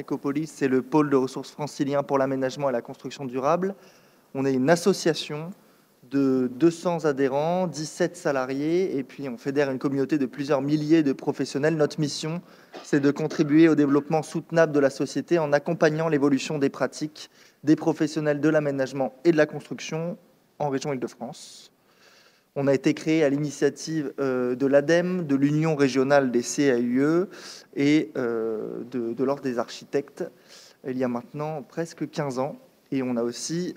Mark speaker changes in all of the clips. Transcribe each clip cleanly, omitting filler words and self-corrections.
Speaker 1: Ecopolis, c'est le pôle de ressources francilien pour l'aménagement et la construction durable. On est une association de 200 adhérents, 17 salariés, et puis on fédère une communauté de plusieurs milliers de professionnels. Notre mission, c'est de contribuer au développement soutenable de la société en accompagnant l'évolution des pratiques des professionnels de l'aménagement et de la construction en région Île-de-France. On a été créé à l'initiative de l'ADEME, de l'Union régionale des CAUE et de l'Ordre des architectes, il y a maintenant presque 15 ans. Et on a aussi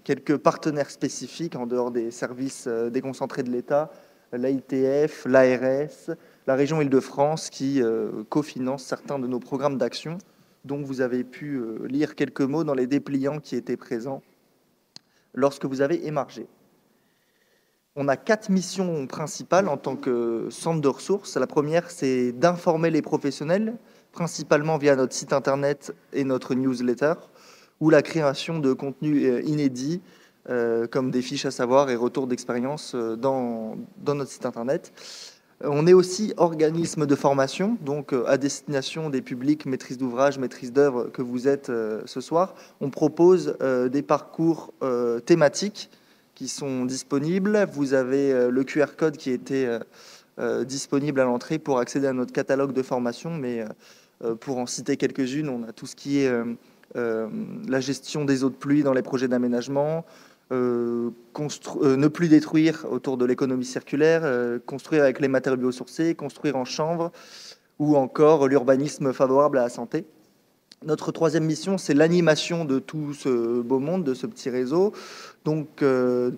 Speaker 1: quelques partenaires spécifiques en dehors des services déconcentrés de l'État, l'AITF, l'ARS, la région Île-de-France, qui cofinancent certains de nos programmes d'action, dont vous avez pu lire quelques mots dans les dépliants qui étaient présents lorsque vous avez émargé. On a 4 missions principales en tant que centre de ressources. La première, c'est d'informer les professionnels, principalement via notre site internet et notre newsletter, ou la création de contenus inédits, comme des fiches à savoir et retours d'expérience dans notre site internet. On est aussi organisme de formation, donc à destination des publics maîtrise d'ouvrage, maîtrise d'œuvre que vous êtes ce soir. On propose des parcours thématiques qui sont disponibles. Vous avez le QR code qui était disponible à l'entrée pour accéder à notre catalogue de formation, mais pour en citer quelques-unes, on a tout ce qui est la gestion des eaux de pluie dans les projets d'aménagement, ne plus détruire autour de l'économie circulaire, construire avec les matériaux biosourcés, construire en chanvre, ou encore l'urbanisme favorable à la santé. Notre troisième mission, c'est l'animation de tout ce beau monde, de ce petit réseau. Donc,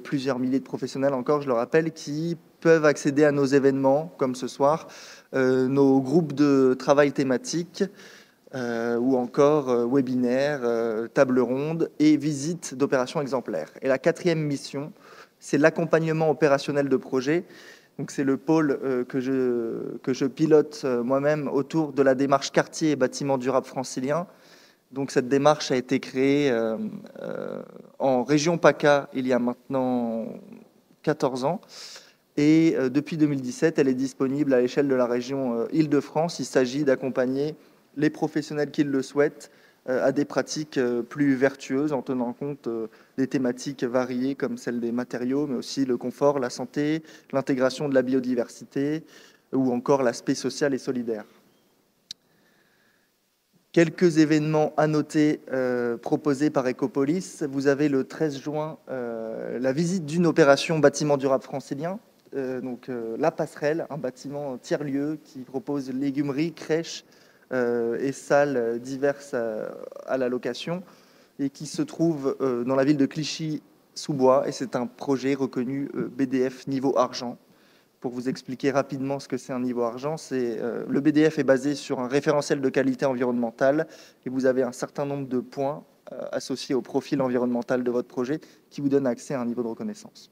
Speaker 1: plusieurs milliers de professionnels encore, je le rappelle, qui peuvent accéder à nos événements, comme ce soir, nos groupes de travail thématiques, ou encore webinaires, tables rondes et visites d'opérations exemplaires. Et la quatrième mission, c'est l'accompagnement opérationnel de projets. Donc, c'est le pôle que je pilote moi-même autour de la démarche quartier et bâtiments durables franciliens. Donc, cette démarche a été créée en région PACA il y a maintenant 14 ans. Et depuis 2017, elle est disponible à l'échelle de la région Île-de-France. Il s'agit d'accompagner les professionnels qui le souhaitent à des pratiques plus vertueuses en tenant compte des thématiques variées comme celle des matériaux, mais aussi le confort, la santé, l'intégration de la biodiversité ou encore l'aspect social et solidaire. Quelques événements à noter proposés par Ecopolis. Vous avez le 13 juin la visite d'une opération bâtiment durable francilien, la Passerelle, un bâtiment tiers-lieu qui propose légumerie, crèche et salles diverses à la location et qui se trouve dans la ville de Clichy-sous-Bois. Et c'est un projet reconnu BDF niveau argent. Pour vous expliquer rapidement ce que c'est un niveau argent, le BDF est basé sur un référentiel de qualité environnementale et vous avez un certain nombre de points associés au profil environnemental de votre projet qui vous donne accès à un niveau de reconnaissance.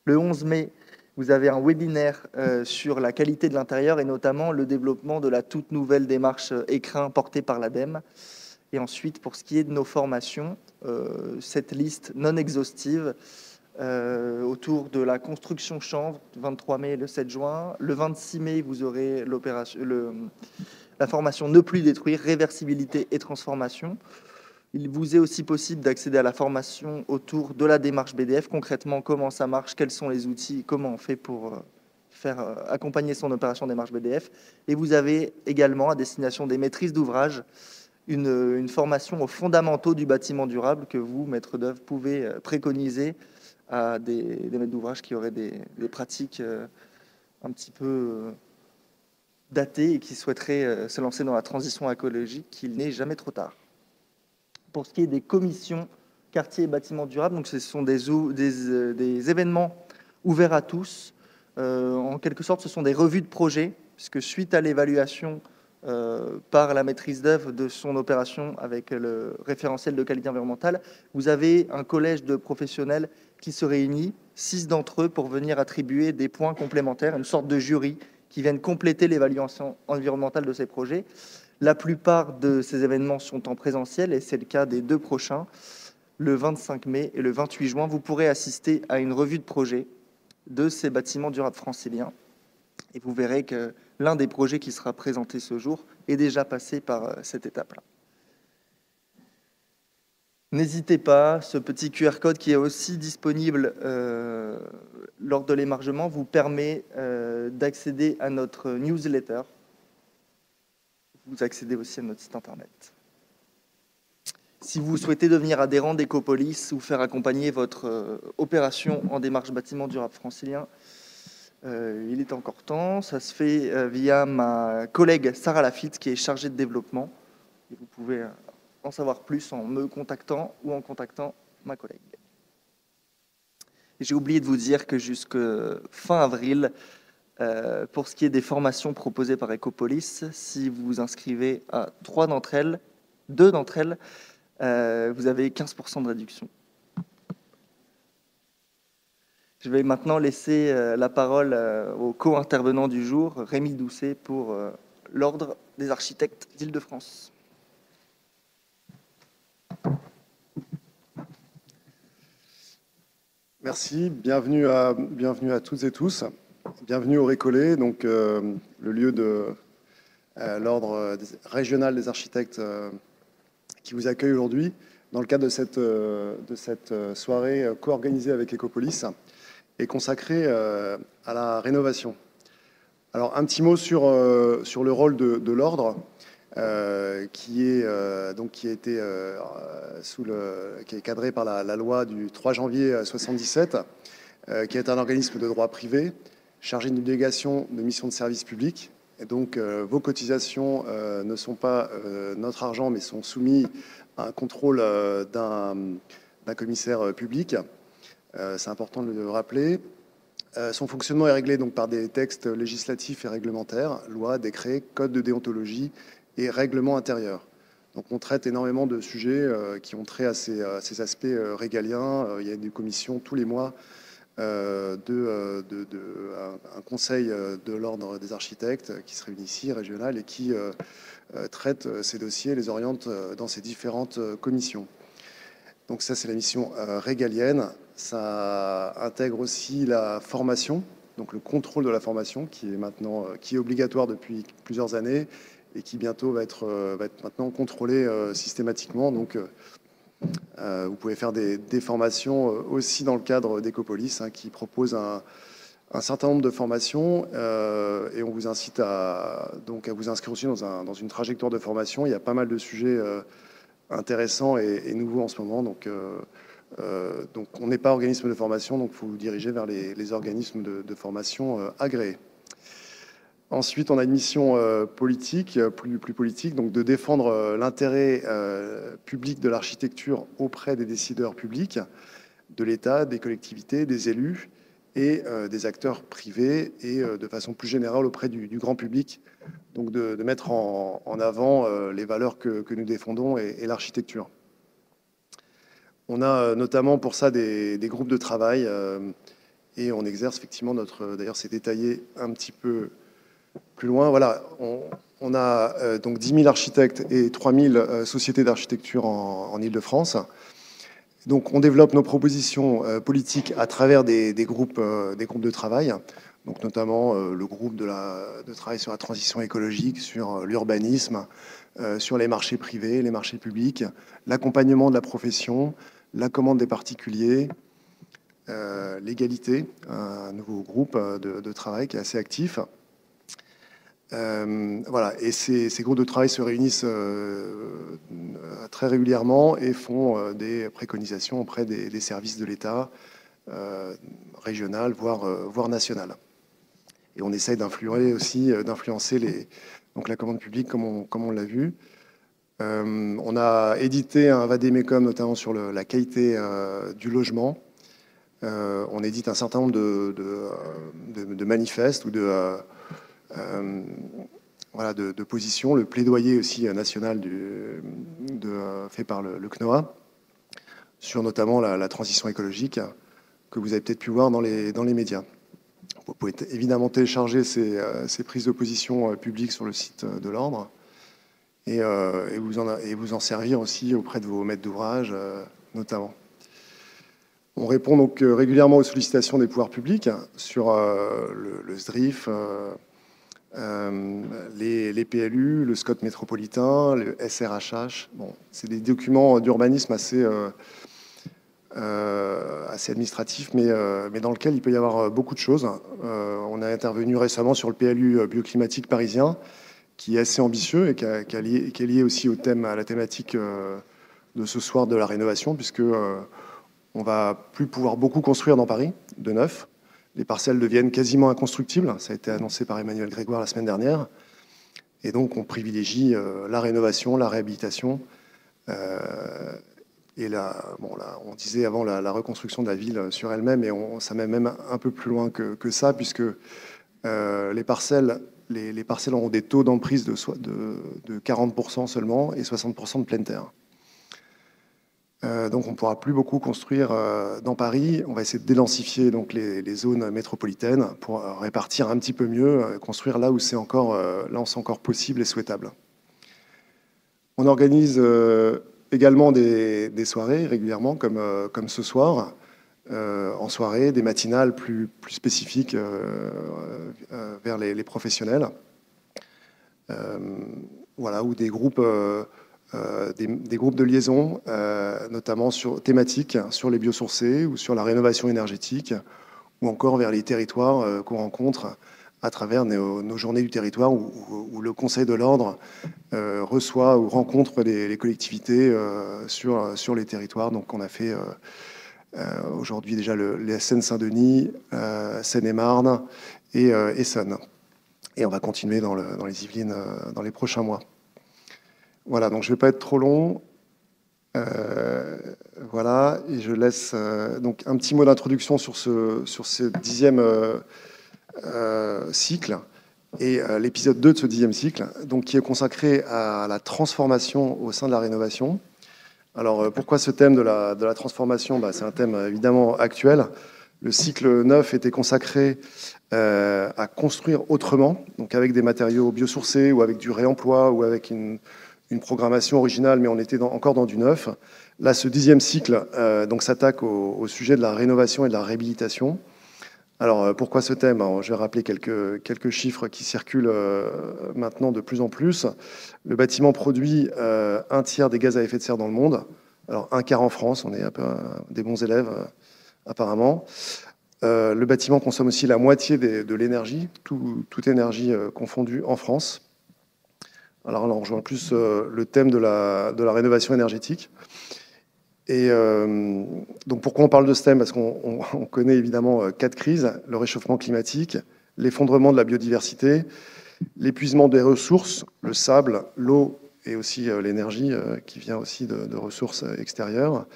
Speaker 1: Le 11 mai, vous avez un webinaire sur la qualité de l'intérieur et notamment le développement de la toute nouvelle démarche écrin portée par l'ADEME. Et ensuite, pour ce qui est de nos formations, cette liste non exhaustive autour de la construction chanvre, le 23 mai et le 7 juin. Le 26 mai, vous aurez la formation Ne plus détruire, réversibilité et transformation. Il vous est aussi possible d'accéder à la formation autour de la démarche BDF. Concrètement, comment ça marche, quels sont les outils, comment on fait pour faire accompagner son opération démarche BDF. Et vous avez également, à destination des maîtrises d'ouvrage, une formation aux fondamentaux du bâtiment durable que vous, maître d'œuvre, pouvez préconiser à des maîtres d'ouvrage qui auraient des pratiques un petit peu datées et qui souhaiteraient se lancer dans la transition écologique, qu'il n'est jamais trop tard. Pour ce qui est des commissions quartier et bâtiments durables, donc ce sont des événements ouverts à tous. En quelque sorte, ce sont des revues de projet, puisque suite à l'évaluation par la maîtrise d'œuvre de son opération avec le référentiel de qualité environnementale, vous avez un collège de professionnels qui se réunit, 6 d'entre eux, pour venir attribuer des points complémentaires, une sorte de jury qui viennent compléter l'évaluation environnementale de ces projets. La plupart de ces événements sont en présentiel et c'est le cas des 2 prochains, le 25 mai et le 28 juin. Vous pourrez assister à une revue de projet de ces bâtiments durables franciliens et vous verrez que l'un des projets qui sera présenté ce jour est déjà passé par cette étape-là. N'hésitez pas, ce petit QR code qui est aussi disponible lors de l'émargement vous permet d'accéder à notre newsletter. Vous accédez aussi à notre site internet. Si vous souhaitez devenir adhérent d'Ecopolis ou faire accompagner votre opération en démarche bâtiment durable francilien, il est encore temps. Ça se fait via ma collègue Sarah Lafitte qui est chargée de développement. Et vous pouvez en savoir plus en me contactant ou en contactant ma collègue. J'ai oublié de vous dire que jusqu'à fin avril, pour ce qui est des formations proposées par Ecopolis, si vous vous inscrivez à deux d'entre elles, vous avez 15% de réduction. Je vais maintenant laisser la parole au co-intervenant du jour, Rémi Doucet, pour l'Ordre des architectes d'Île-de-France.
Speaker 2: Merci, bienvenue à toutes et tous. Bienvenue au Récollet, donc le lieu de l'Ordre régional des architectes qui vous accueille aujourd'hui dans le cadre de cette soirée co-organisée avec Ecopolis et consacrée à la rénovation. Alors un petit mot sur le rôle de l'Ordre qui est cadré par la loi du 3 janvier 1977, qui est un organisme de droit privé chargé d'une délégation de mission de service public. Et donc, vos cotisations ne sont pas notre argent, mais sont soumis à un contrôle d'un commissaire public. C'est important de le rappeler. Son fonctionnement est réglé donc par des textes législatifs et réglementaires, lois, décrets, codes de déontologie et règlements intérieurs. Donc, on traite énormément de sujets qui ont trait à ces aspects régaliens. Il y a des commissions tous les mois. Un conseil de l'Ordre des architectes qui se réunit ici, régional, et qui traite ces dossiers, les oriente dans ces différentes commissions. Donc ça, c'est la mission régalienne. Ça intègre aussi la formation, donc le contrôle de la formation, qui est obligatoire depuis plusieurs années et qui bientôt va être maintenant contrôlé systématiquement. Donc vous pouvez faire des formations aussi dans le cadre d'Ecopolis, qui propose un certain nombre de formations et on vous incite à vous inscrire aussi dans une trajectoire de formation. Il y a pas mal de sujets intéressants et nouveaux en ce moment. Donc on n'est pas organisme de formation, donc il faut vous diriger vers les organismes de formation agréés. Ensuite, on a une mission politique, plus politique, donc de défendre l'intérêt public de l'architecture auprès des décideurs publics, de l'État, des collectivités, des élus et des acteurs privés et de façon plus générale auprès du grand public, donc de mettre en avant les valeurs que nous défendons et l'architecture. On a notamment pour ça des groupes de travail et on exerce effectivement d'ailleurs c'est détaillé un petit peu plus loin. Voilà, on a donc 10 000 architectes et 3 000 sociétés d'architecture en Île-de-France. Donc on développe nos propositions politiques à travers des groupes de travail, donc notamment le groupe de travail sur la transition écologique, sur l'urbanisme, sur les marchés privés, les marchés publics, l'accompagnement de la profession, la commande des particuliers, l'égalité, un nouveau groupe de travail qui est assez actif. Voilà, et ces groupes de travail se réunissent très régulièrement et font des préconisations auprès des services de l'État, régional, voire national. Et on essaye d'influencer donc la commande publique comme on l'a vu. On a édité un vade-mecum notamment sur la qualité du logement. On édite un certain nombre de manifestes ou de positions, le plaidoyer aussi national fait par le CNOA sur notamment la transition écologique que vous avez peut-être pu voir dans les médias. Vous pouvez évidemment télécharger ces prises de position publiques sur le site de l'Ordre et vous en servir aussi auprès de vos maîtres d'ouvrage notamment. On répond donc régulièrement aux sollicitations des pouvoirs publics sur le SDRIF, les PLU, le SCOT métropolitain, le SRHH. Bon, c'est des documents d'urbanisme assez administratifs, mais dans lequel il peut y avoir beaucoup de choses. On a intervenu récemment sur le PLU bioclimatique parisien, qui est assez ambitieux et qui est lié aussi à la thématique de ce soir de la rénovation, puisque on va plus pouvoir beaucoup construire dans Paris, de neuf. Les parcelles deviennent quasiment inconstructibles. Ça a été annoncé par Emmanuel Grégoire la semaine dernière. Et donc, on privilégie la rénovation, la réhabilitation. Et on disait avant la reconstruction de la ville sur elle-même, et ça met même un peu plus loin que ça, puisque les parcelles auront des taux d'emprise de 40% seulement et 60% de pleine terre. Donc on ne pourra plus beaucoup construire dans Paris. On va essayer de dédensifier donc, les zones métropolitaines pour répartir un petit peu mieux, construire là où c'est encore possible et souhaitable. On organise également des soirées régulièrement, comme ce soir, en soirée, des matinales plus spécifiques vers les professionnels. Voilà, ou des groupes... des groupes de liaison, notamment thématiques sur les biosourcés ou sur la rénovation énergétique, ou encore vers les territoires qu'on rencontre à travers nos journées du territoire où le Conseil de l'Ordre reçoit ou rencontre les collectivités sur les territoires. Donc on a fait aujourd'hui déjà les Seine-Saint-Denis, Seine-et-Marne et Essonne. Et on va continuer dans les Yvelines dans les prochains mois. Voilà, donc je ne vais pas être trop long. Voilà, et je laisse donc un petit mot d'introduction sur ce 10e cycle et l'épisode 2 de ce 10e cycle, donc, qui est consacré à la transformation au sein de la rénovation. Alors, pourquoi ce thème de la transformation? C'est un thème évidemment actuel. Le cycle 9 était consacré à construire autrement, donc avec des matériaux biosourcés ou avec du réemploi ou avec une programmation originale, mais on était encore dans du neuf. Là, ce 10e cycle donc s'attaque au sujet de la rénovation et de la réhabilitation. Alors, pourquoi ce thème? Alors, je vais rappeler quelques chiffres qui circulent maintenant de plus en plus. Le bâtiment produit un tiers des gaz à effet de serre dans le monde. Alors, un quart en France, on est un peu des bons élèves, apparemment. Le bâtiment consomme aussi la moitié de l'énergie, toute énergie confondue en France. Alors là, on rejoint plus le thème de la rénovation énergétique. Et donc, pourquoi on parle de ce thème? Parce qu'on connaît évidemment 4 crises: le réchauffement climatique, l'effondrement de la biodiversité, l'épuisement des ressources, le sable, l'eau et aussi l'énergie qui vient aussi de ressources extérieures.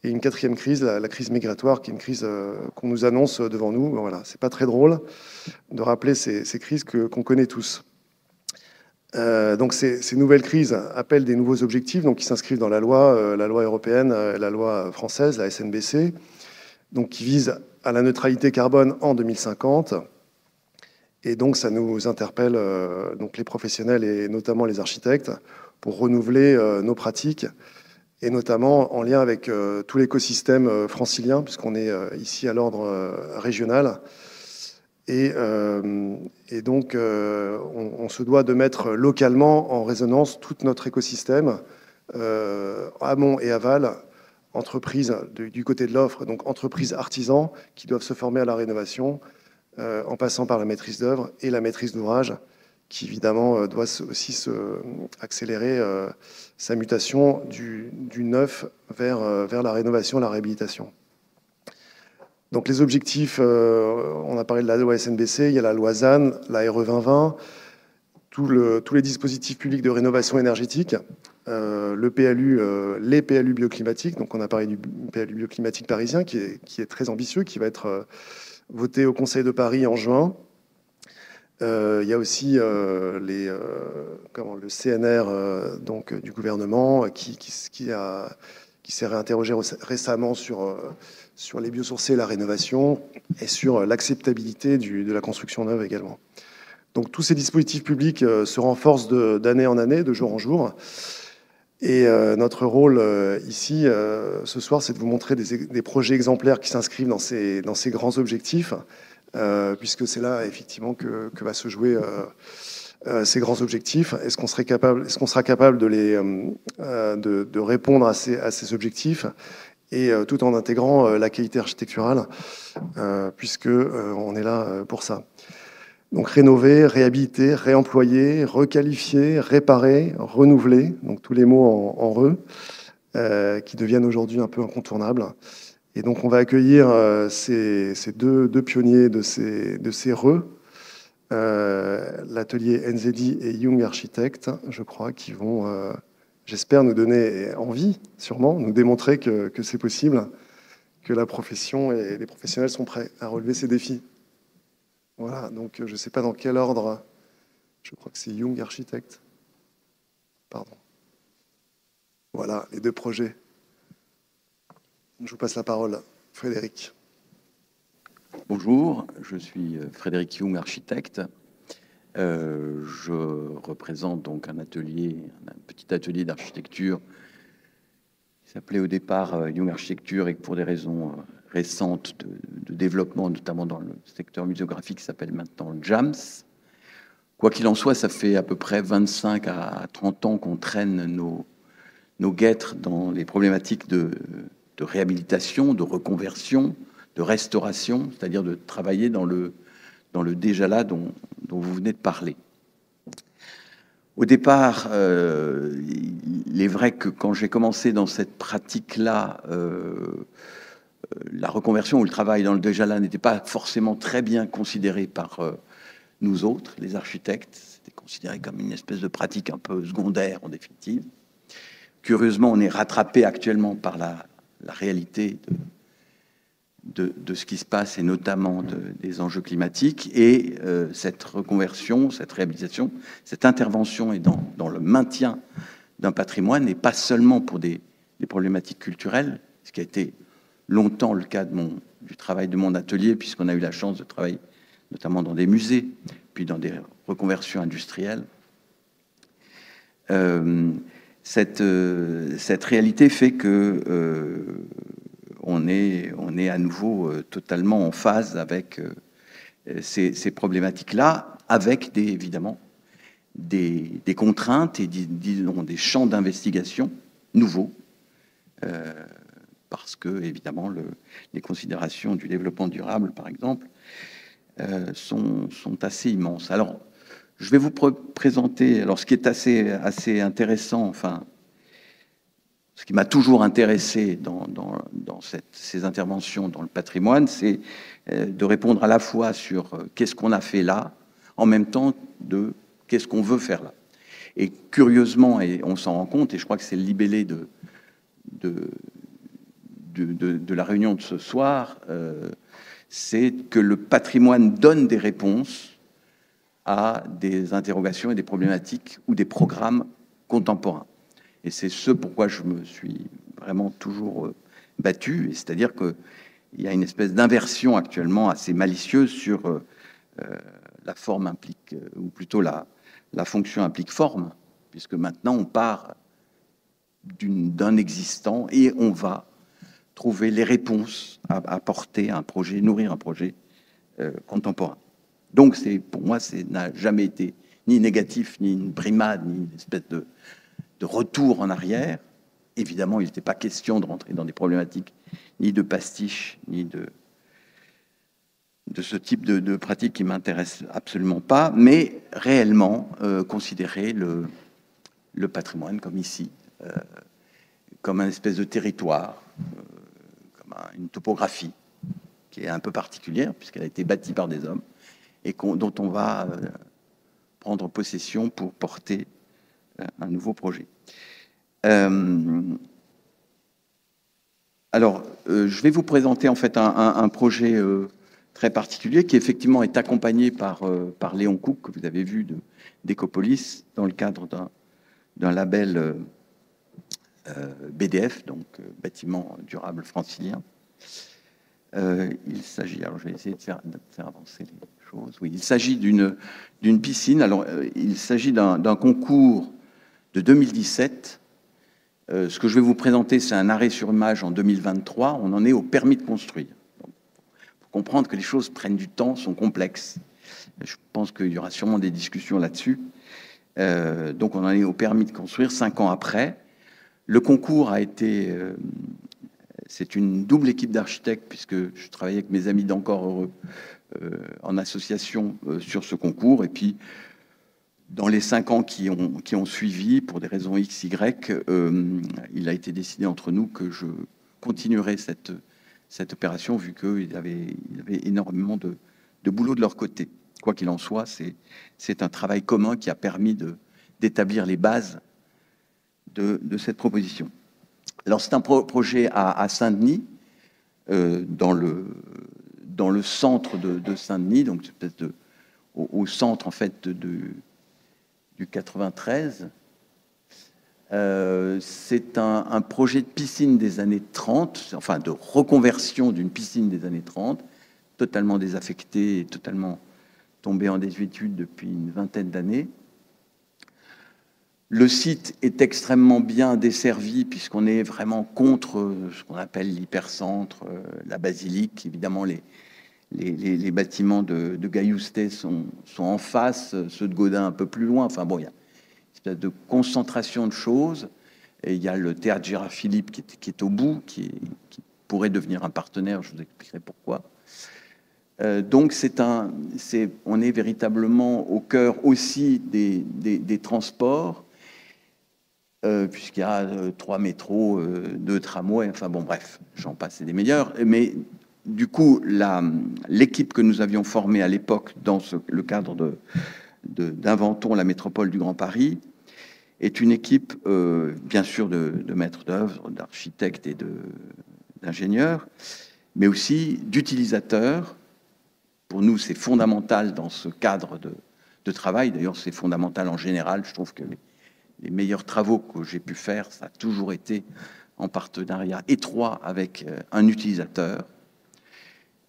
Speaker 2: Et une 4e crise, la crise migratoire, qui est une crise qu'on nous annonce devant nous. Voilà, c'est pas très drôle de rappeler ces crises qu'on connaît tous. Donc ces nouvelles crises appellent des nouveaux objectifs, donc qui s'inscrivent dans la loi européenne, la loi française, la SNBC, donc qui vise à la neutralité carbone en 2050. Et donc ça nous interpelle, donc les professionnels et notamment les architectes, pour renouveler nos pratiques, et notamment en lien avec tout l'écosystème francilien, puisqu'on est ici à l'ordre régional. Et donc, on se doit de mettre localement en résonance tout notre écosystème, amont et aval, entreprises du côté de l'offre, donc entreprises artisans qui doivent se former à la rénovation, en passant par la maîtrise d'œuvre et la maîtrise d'ouvrage, qui évidemment doit aussi accélérer sa mutation du neuf vers la rénovation, la réhabilitation. Donc les objectifs, on a parlé de la loi SNBC, il y a la loi ZAN, la RE 2020, tous les dispositifs publics de rénovation énergétique, le PLU, les PLU bioclimatiques. Donc on a parlé du PLU bioclimatique parisien qui est très ambitieux, qui va être voté au Conseil de Paris en juin. Il y a aussi le CNR donc, du gouvernement qui s'est réinterrogé récemment sur les biosourcés et la rénovation et sur l'acceptabilité de la construction neuve également. Donc tous ces dispositifs publics se renforcent d'année en année, de jour en jour. Et notre rôle ici, ce soir, c'est de vous montrer des projets exemplaires qui s'inscrivent dans ces grands objectifs, puisque c'est là, effectivement, que va se jouer ces grands objectifs. Est-ce qu'on sera capable de répondre à ces objectifs, et tout en intégrant la qualité architecturale, puisque on est là pour ça. Donc rénover, réhabiliter, réemployer, requalifier, réparer, renouveler, donc tous les mots en re, qui deviennent aujourd'hui un peu incontournables. Et donc on va accueillir ces deux pionniers de ces re, l'atelier NZD et Young Architect, je crois, qui vont, j'espère, nous donner envie, sûrement, nous démontrer que c'est possible, que la profession et les professionnels sont prêts à relever ces défis. Voilà, donc je ne sais pas dans quel ordre, je crois que c'est Young Architect. Pardon. Voilà, les deux projets. Je vous passe la parole, Frédéric.
Speaker 3: Bonjour, je suis Frédéric Young, architecte. Je représente donc un petit atelier d'architecture qui s'appelait au départ Young Architecture, et pour des raisons récentes de développement, notamment dans le secteur muséographique, qui s'appelle maintenant JAMS. Quoi qu'il en soit, ça fait à peu près 25 à 30 ans qu'on traîne nos guêtres dans les problématiques de réhabilitation, de reconversion, de restauration, c'est-à-dire de travailler dans le déjà là dont vous venez de parler. Au départ, il est vrai que quand j'ai commencé dans cette pratique-là, la reconversion ou le travail dans le déjà là n'était pas forcément très bien considéré par nous autres, les architectes. C'était considéré comme une espèce de pratique un peu secondaire, en définitive. Curieusement, on est rattrapé actuellement par la réalité de ce qui se passe, et notamment des enjeux climatiques. Et cette reconversion, cette réhabilitation, cette intervention est dans le maintien d'un patrimoine, et pas seulement pour des problématiques culturelles, ce qui a été longtemps le cas du travail de mon atelier, puisqu'on a eu la chance de travailler notamment dans des musées, puis dans des reconversions industrielles. Cette réalité fait que on est à nouveau totalement en phase avec ces problématiques-là, avec évidemment des contraintes et disons des champs d'investigation nouveaux, parce que évidemment les considérations du développement durable, par exemple, sont assez immenses. Alors, je vais vous présenter, alors ce qui est assez intéressant, enfin, ce qui m'a toujours intéressé dans ces interventions dans le patrimoine, c'est de répondre à la fois sur qu'est-ce qu'on a fait là, en même temps de qu'est-ce qu'on veut faire là. Et curieusement, et on s'en rend compte, et je crois que c'est le libellé de la réunion de ce soir, c'est que le patrimoine donne des réponses à des interrogations et des problématiques ou des programmes contemporains. Et c'est ce pourquoi je me suis vraiment toujours battu, c'est-à-dire qu'il y a une espèce d'inversion actuellement assez malicieuse sur la forme implique, ou plutôt la fonction implique forme, puisque maintenant on part d'un existant et on va trouver les réponses à apporter à un projet, nourrir un projet contemporain. Donc pour moi, ça n'a jamais été ni négatif, ni une brimade, ni une espèce de retour en arrière. Évidemment, il n'était pas question de rentrer dans des problématiques ni de pastiche, ni de ce type de pratique qui ne m'intéresse absolument pas, mais réellement considérer le patrimoine comme ici, comme un espèce de territoire, comme une topographie qui est un peu particulière, puisqu'elle a été bâtie par des hommes, et dont on va prendre possession pour porter un nouveau projet. Alors, je vais vous présenter en fait un projet très particulier qui effectivement est accompagné par Léon Cook, que vous avez vu d'Ecopolis, dans le cadre d'un label BDF, donc bâtiment durable francilien. Il s'agit, alors je vais essayer de faire avancer les choses. Oui, il s'agit d'une piscine. Alors, il s'agit d'un concours de 2017. Ce que je vais vous présenter, c'est un arrêt sur image en 2023. On en est au permis de construire. Donc, pour comprendre que les choses prennent du temps, sont complexes. Je pense qu'il y aura sûrement des discussions là-dessus. Donc on en est au permis de construire 5 ans après. Le concours a été... c'est une double équipe d'architectes, puisque je travaillais avec mes amis d'Encore Heureux en association sur ce concours. Et puis, dans les 5 ans qui ont suivi, pour des raisons X, Y, il a été décidé entre nous que je continuerai cette opération, vu qu'il avait énormément de boulot de leur côté. Quoi qu'il en soit, c'est un travail commun qui a permis d'établir les bases de cette proposition. Alors, c'est un projet à Saint-Denis, dans le centre de Saint-Denis, donc peut-être au centre, en fait, du 93. C'est un projet de piscine des années 30, enfin de reconversion d'une piscine des années 30, totalement désaffectée et totalement tombée en désuétude depuis une vingtaine d'années. Le site est extrêmement bien desservi puisqu'on est vraiment contre ce qu'on appelle l'hypercentre, la basilique. Évidemment, les bâtiments de Gailloustet sont en face, ceux de Gaudin un peu plus loin. Enfin bon, il y a une espèce de concentration de choses. Et il y a le théâtre Gérard Philippe qui est au bout, qui pourrait devenir un partenaire. Je vous expliquerai pourquoi. Donc on est véritablement au cœur aussi des transports. Puisqu'il y a 3 métros, 2 tramways, enfin bon, bref, j'en passe, c'est des meilleurs. Mais du coup, l'équipe que nous avions formée à l'époque dans le cadre d'Inventons la métropole du Grand Paris est une équipe, bien sûr, de maîtres d'œuvre, d'architectes et d'ingénieurs, mais aussi d'utilisateurs. Pour nous, c'est fondamental dans ce cadre de travail. D'ailleurs, c'est fondamental en général. Je trouve que les meilleurs travaux que j'ai pu faire, ça a toujours été en partenariat étroit avec un utilisateur.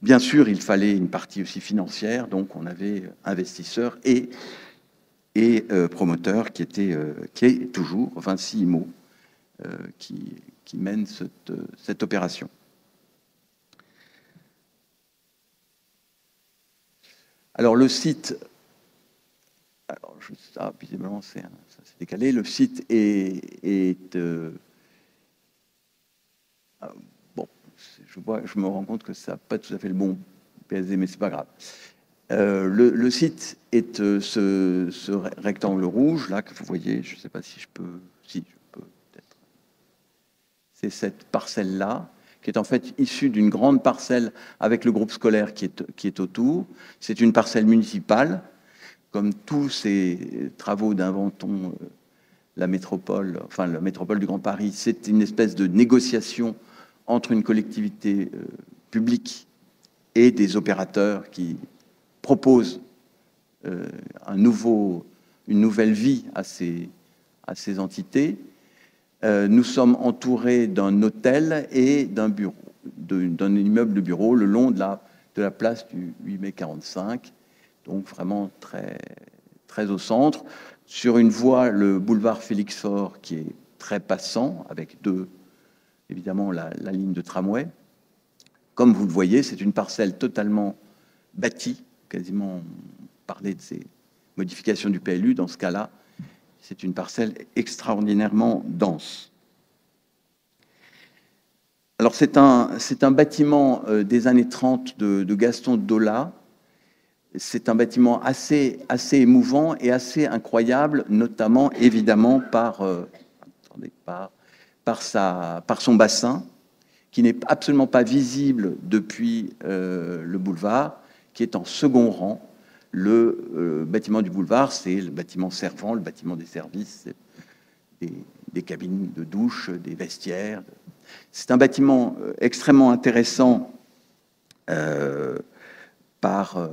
Speaker 3: Bien sûr, il fallait une partie aussi financière, donc on avait investisseurs et promoteurs qui est toujours Vinci Immo qui mène cette opération. Alors le site, visiblement ça s'est décalé. Le site bon, je me rends compte que ça n'a pas tout à fait le bon PSD, mais c'est pas grave. Le site est ce rectangle rouge là que vous voyez. Je ne sais pas si je peux, si je peux peut-être. C'est cette parcelle là qui est en fait issue d'une grande parcelle avec le groupe scolaire qui est autour. C'est une parcelle municipale. Comme tous ces travaux d'Inventons la métropole, enfin la métropole du Grand Paris, c'est une espèce de négociation entre une collectivité publique et des opérateurs qui proposent une nouvelle vie à ces entités. Nous sommes entourés d'un hôtel et d'un bureau, d'un immeuble de bureau le long de la place du 8 mai 45. Donc vraiment très, très au centre, sur une voie, le boulevard Félix Faure, qui est très passant, avec évidemment la ligne de tramway. Comme vous le voyez, c'est une parcelle totalement bâtie, quasiment parler de ces modifications du PLU, dans ce cas-là, c'est une parcelle extraordinairement dense. Alors c'est un bâtiment des années 30 de Gaston Dolla. C'est un bâtiment assez émouvant et assez incroyable, notamment évidemment par son bassin, qui n'est absolument pas visible depuis le boulevard, qui est en second rang. Le bâtiment du boulevard, c'est le bâtiment servant, le bâtiment des services, des cabines de douche, des vestiaires. C'est un bâtiment extrêmement intéressant par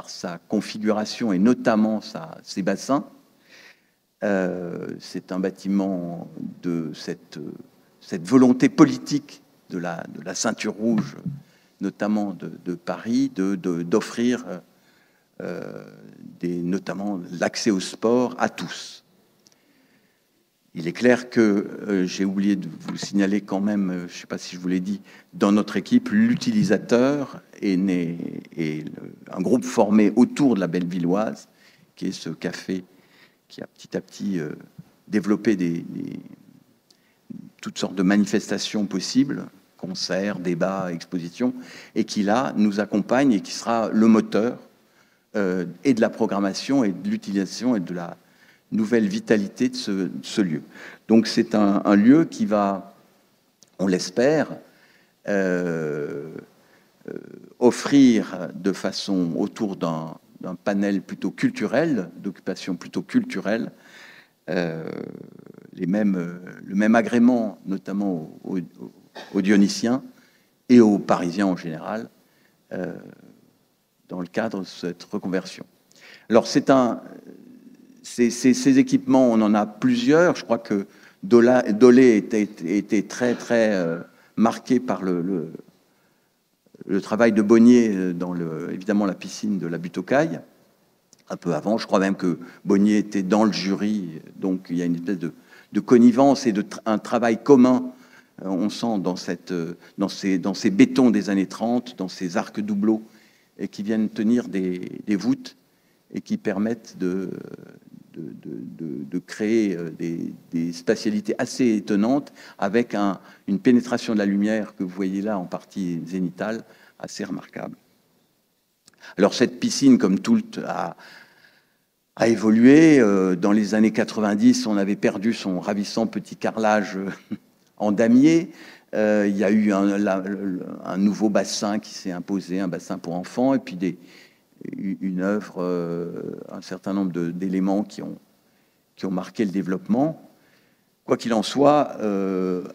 Speaker 3: sa configuration et notamment ses bassins. C'est un bâtiment de cette volonté politique de la ceinture rouge, notamment de Paris, d'offrir notamment l'accès au sport à tous. Il est clair que j'ai oublié de vous signaler quand même, je ne sais pas si je vous l'ai dit, dans notre équipe, l'utilisateur est un groupe formé autour de la Bellevilloise, qui est ce café qui a petit à petit développé toutes sortes de manifestations possibles, concerts, débats, expositions, et qui là nous accompagne et qui sera le moteur et de la programmation et de l'utilisation et de la nouvelle vitalité de ce lieu. Donc c'est un lieu qui va, on l'espère, offrir de façon autour d'un panel plutôt culturel, d'occupation plutôt culturelle, le même agrément, notamment aux Dionysiens et aux Parisiens en général, dans le cadre de cette reconversion. Alors ces équipements, on en a plusieurs. Je crois que Dolé était très marqué par le travail de Bonnier dans évidemment la piscine de la Butte aux Cailles. Un peu avant, je crois même que Bonnier était dans le jury, donc il y a une espèce de connivence et un travail commun. On sent dans ces bétons des années 30, dans ces arcs doubleaux, et qui viennent tenir des voûtes et qui permettent de créer des spatialités assez étonnantes avec une pénétration de la lumière que vous voyez là en partie zénitale assez remarquable. Alors cette piscine, comme toute, a évolué. Dans les années 90, on avait perdu son ravissant petit carrelage en damier. Il y a eu un nouveau bassin qui s'est imposé, un bassin pour enfants, et puis une œuvre, un certain nombre d'éléments qui ont marqué le développement. Quoi qu'il en soit,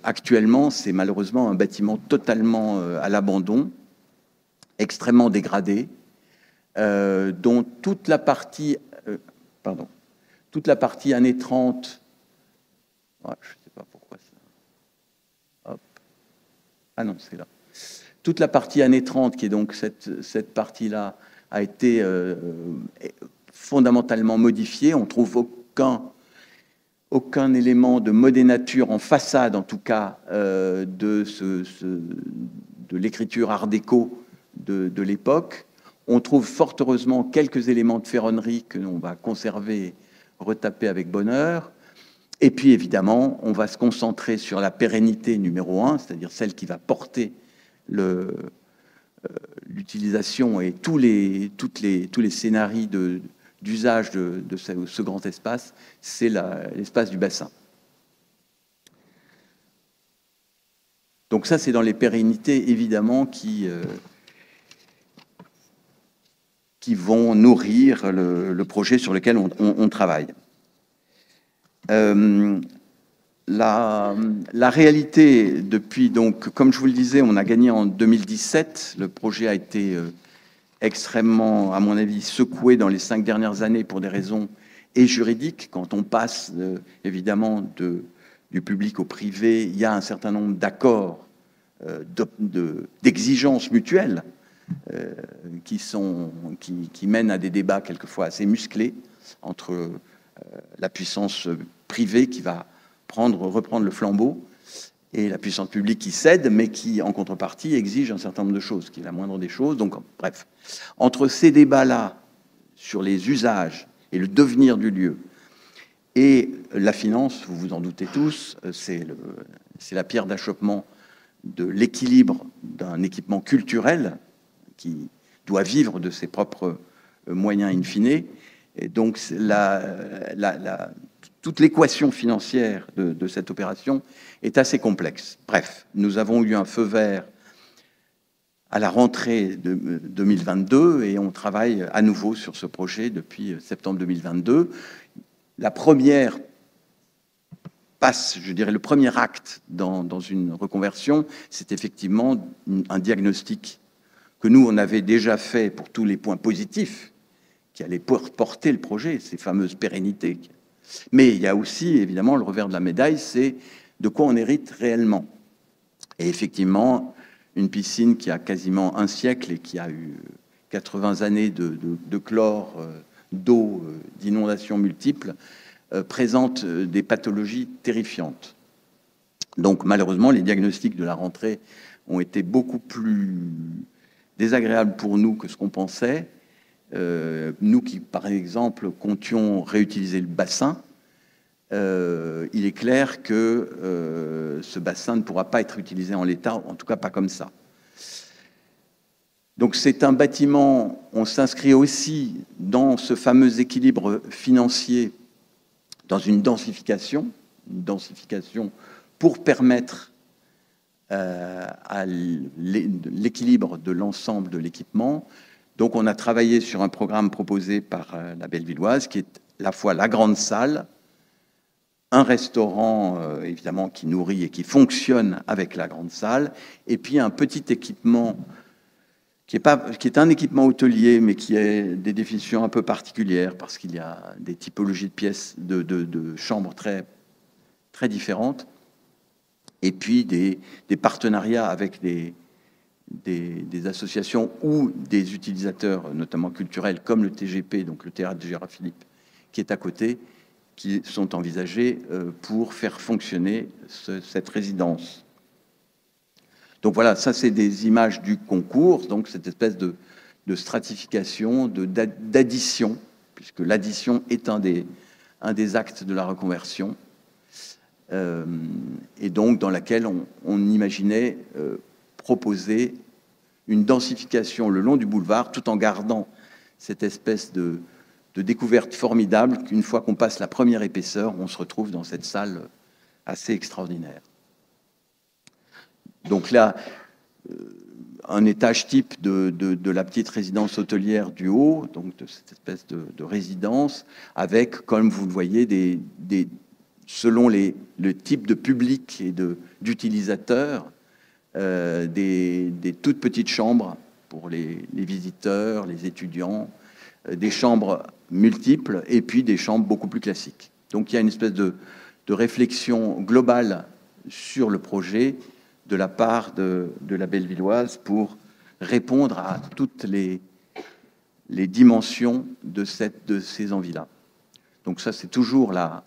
Speaker 3: actuellement, c'est malheureusement un bâtiment totalement à l'abandon, extrêmement dégradé, dont toute la partie années 30, je ne sais pas pourquoi ça. Hop. Ah non, c'est là. Toute la partie années 30, qui est donc cette partie-là, a été fondamentalement modifiée. On ne trouve aucun élément de modénature en façade, en tout cas, de l'écriture art déco de l'époque. On trouve fort heureusement quelques éléments de ferronnerie que l'on va conserver, retaper avec bonheur. Et puis, évidemment, on va se concentrer sur la pérennité numéro 1, c'est-à-dire celle qui va porter l'utilisation et tous les scénarios d'usage de ce grand espace, c'est l'espace du bassin. Donc ça, c'est dans les pérennités, évidemment, qui vont nourrir le projet sur lequel on travaille. La réalité, depuis, donc, comme je vous le disais, on a gagné en 2017. Le projet a été extrêmement, à mon avis, secoué dans les 5 dernières années pour des raisons juridiques. Quand on passe, évidemment, du public au privé, il y a un certain nombre d'accords, d'exigences mutuelles qui mènent à des débats quelquefois assez musclés entre la puissance privée qui va reprendre le flambeau et la puissance publique qui cède, mais qui, en contrepartie, exige un certain nombre de choses, qui est la moindre des choses. Donc, bref, entre ces débats-là sur les usages et le devenir du lieu et la finance, vous vous en doutez tous, c'est la pierre d'achoppement de l'équilibre d'un équipement culturel qui doit vivre de ses propres moyens in fine. Et donc, toute l'équation financière de cette opération est assez complexe. Bref, nous avons eu un feu vert à la rentrée de 2022 et on travaille à nouveau sur ce projet depuis septembre 2022. La première je dirais, le premier acte dans une reconversion, c'est effectivement un diagnostic que nous, on avait déjà fait pour tous les points positifs qui allaient porter le projet, ces fameuses pérennités. Mais il y a aussi, évidemment, le revers de la médaille, c'est de quoi on hérite réellement. Et effectivement, une piscine qui a quasiment un siècle et qui a eu 80 années de chlore, d'eau, d'inondations multiples, présentent des pathologies terrifiantes. Donc malheureusement, les diagnostics de la rentrée ont été beaucoup plus désagréables pour nous que ce qu'on pensait. Nous qui, par exemple, comptions réutiliser le bassin, il est clair que ce bassin ne pourra pas être utilisé en l'état, en tout cas pas comme ça. Donc c'est un bâtiment, on s'inscrit aussi dans ce fameux équilibre financier, dans une densification pour permettre à l'équilibre de l'ensemble de l'équipement. Donc on a travaillé sur un programme proposé par la Bellevilloise, qui est à la fois la grande salle, un restaurant évidemment qui nourrit et qui fonctionne avec la grande salle, et puis un petit équipement qui est un équipement hôtelier, mais qui a des définitions un peu particulières, parce qu'il y a des typologies de pièces, de chambres très, très différentes, et puis des partenariats avec des associations ou des utilisateurs, notamment culturels, comme le TGP, donc le Théâtre Gérard Philippe, qui est à côté, qui sont envisagés pour faire fonctionner cette résidence. Donc voilà, ça c'est des images du concours, donc cette espèce de stratification, d'addition, puisque l'addition est un des actes de la reconversion, et donc dans laquelle on imaginait proposer une densification le long du boulevard, tout en gardant cette espèce de découverte formidable qu'une fois qu'on passe la première épaisseur, on se retrouve dans cette salle assez extraordinaire. Donc là, un étage type de la petite résidence hôtelière du haut, donc de cette espèce de résidence, avec, comme vous le voyez, selon le type de public et d'utilisateurs, des toutes petites chambres pour les visiteurs, les étudiants, des chambres multiples et puis des chambres beaucoup plus classiques. Donc il y a une espèce de réflexion globale sur le projet de la part de la Bellevilloise pour répondre à toutes les dimensions de ces envies-là. Donc ça, c'est toujours la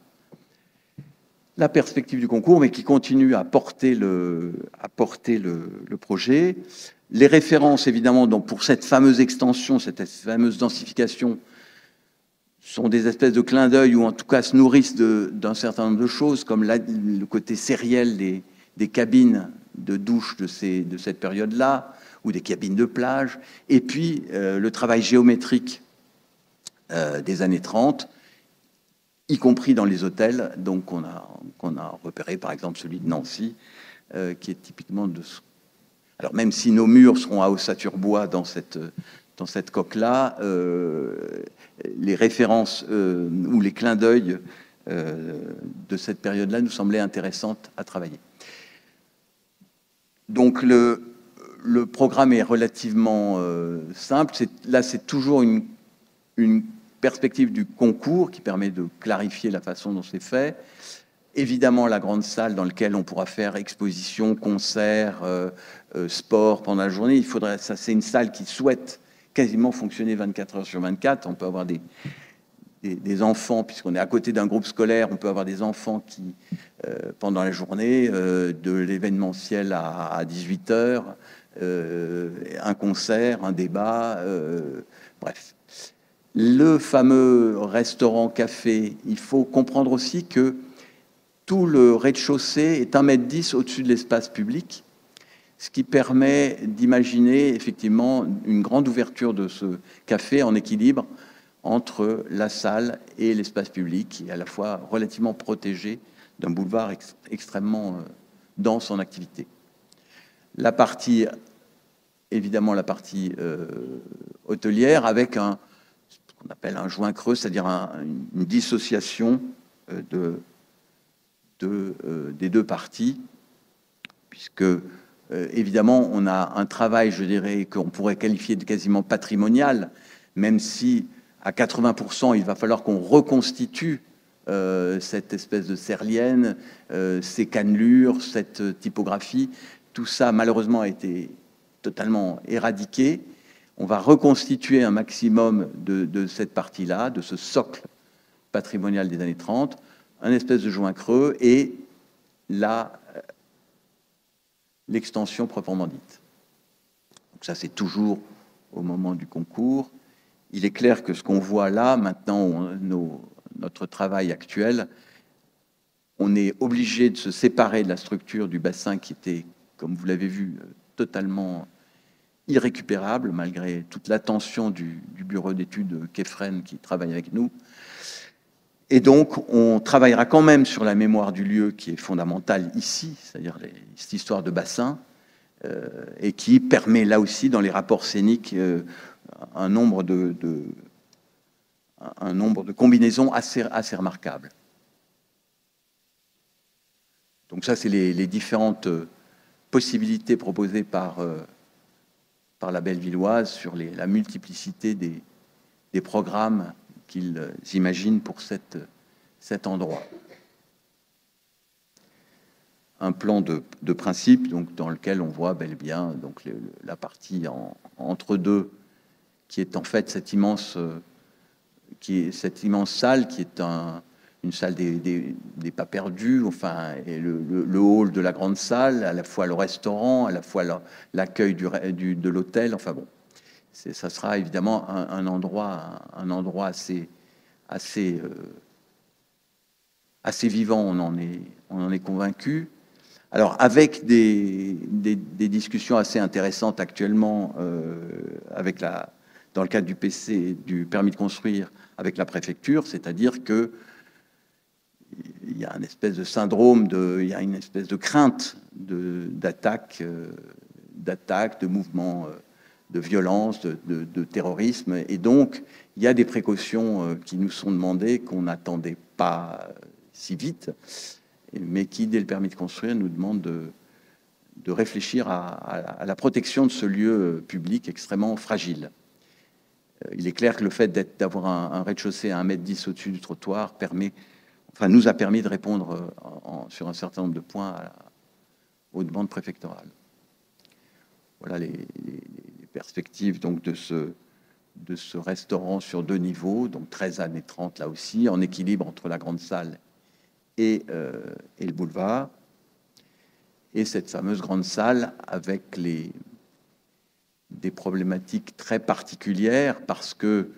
Speaker 3: perspective du concours, mais qui continue à porter le projet. Les références, évidemment, donc pour cette fameuse extension, cette fameuse densification, sont des espèces de clins d'œil, ou en tout cas se nourrissent d'un certain nombre de choses, comme le côté sériel des cabines de douche de cette période-là, ou des cabines de plage, et puis le travail géométrique des années 30, y compris dans les hôtels. Donc qu'on a repéré, par exemple, celui de Nancy, qui est typiquement de... Alors même si nos murs seront à ossature bois dans cette coque-là, les références ou les clins d'œil de cette période-là nous semblaient intéressantes à travailler. Donc le programme est relativement simple. Là, c'est toujours une perspective du concours qui permet de clarifier la façon dont c'est fait. Évidemment, la grande salle dans laquelle on pourra faire exposition, concerts, sport pendant la journée. Ça, c'est une salle qui souhaite quasiment fonctionner 24 heures sur 24. On peut avoir des enfants, puisqu'on est à côté d'un groupe scolaire, on peut avoir des enfants qui, pendant la journée, de l'événementiel à 18 heures, un concert, un débat, bref. Le fameux restaurant-café, il faut comprendre aussi que tout le rez-de-chaussée est 1,10 m au-dessus de l'espace public, ce qui permet d'imaginer effectivement une grande ouverture de ce café en équilibre entre la salle et l'espace public, qui est à la fois relativement protégé d'un boulevard extrêmement dense en activité. La partie, évidemment, la partie hôtelière, avec ce qu'on appelle un joint creux, c'est-à-dire une dissociation des deux parties, puisque évidemment on a un travail, je dirais, qu'on pourrait qualifier de quasiment patrimonial, même si à 80% il va falloir qu'on reconstitue cette espèce de serlienne, ces cannelures, cette typographie. Tout ça malheureusement a été totalement éradiqué. On va reconstituer un maximum de cette partie-là, de ce socle patrimonial des années 30, un espèce de joint creux et l'extension proprement dite. Donc ça, c'est toujours au moment du concours. Il est clair que ce qu'on voit là, maintenant, notre travail actuel, on est obligé de se séparer de la structure du bassin qui était, comme vous l'avez vu, totalement irrécupérable, malgré toute l'attention du bureau d'études Kefren qui travaille avec nous. Et donc, on travaillera quand même sur la mémoire du lieu qui est fondamentale ici, c'est-à-dire cette histoire de bassin, et qui permet là aussi, dans les rapports scéniques, un nombre de combinaisons assez remarquables. Donc ça, c'est les différentes possibilités proposées par la Bellevilloise sur la multiplicité des programmes qu'ils imaginent pour cet endroit. Un plan de principe donc, dans lequel on voit bel et bien donc, la partie entre deux, qui est en fait cette immense salle, qui est une salle des pas perdus, enfin, et le hall de la grande salle, à la fois le restaurant, à la fois l'accueil de l'hôtel, enfin bon. Ça sera évidemment un endroit assez vivant, on en est convaincu. Alors, avec des discussions assez intéressantes actuellement, dans le cadre du permis de construire avec la préfecture, c'est-à-dire que il y a une espèce de syndrome, il y a une espèce de crainte d'attaque, de mouvements de violence, de terrorisme. Et donc, il y a des précautions qui nous sont demandées, qu'on n'attendait pas si vite, mais qui, dès le permis de construire, nous demandent de réfléchir à la protection de ce lieu public extrêmement fragile. Il est clair que le fait d'avoir un rez-de-chaussée à 1,10 m au-dessus du trottoir nous a permis de répondre sur un certain nombre de points aux demandes préfectorales. Voilà les perspectives donc, de ce restaurant sur 2 niveaux, donc 13 années 30 là aussi, en équilibre entre la grande salle et le boulevard. Et cette fameuse grande salle avec des problématiques très particulières, parce que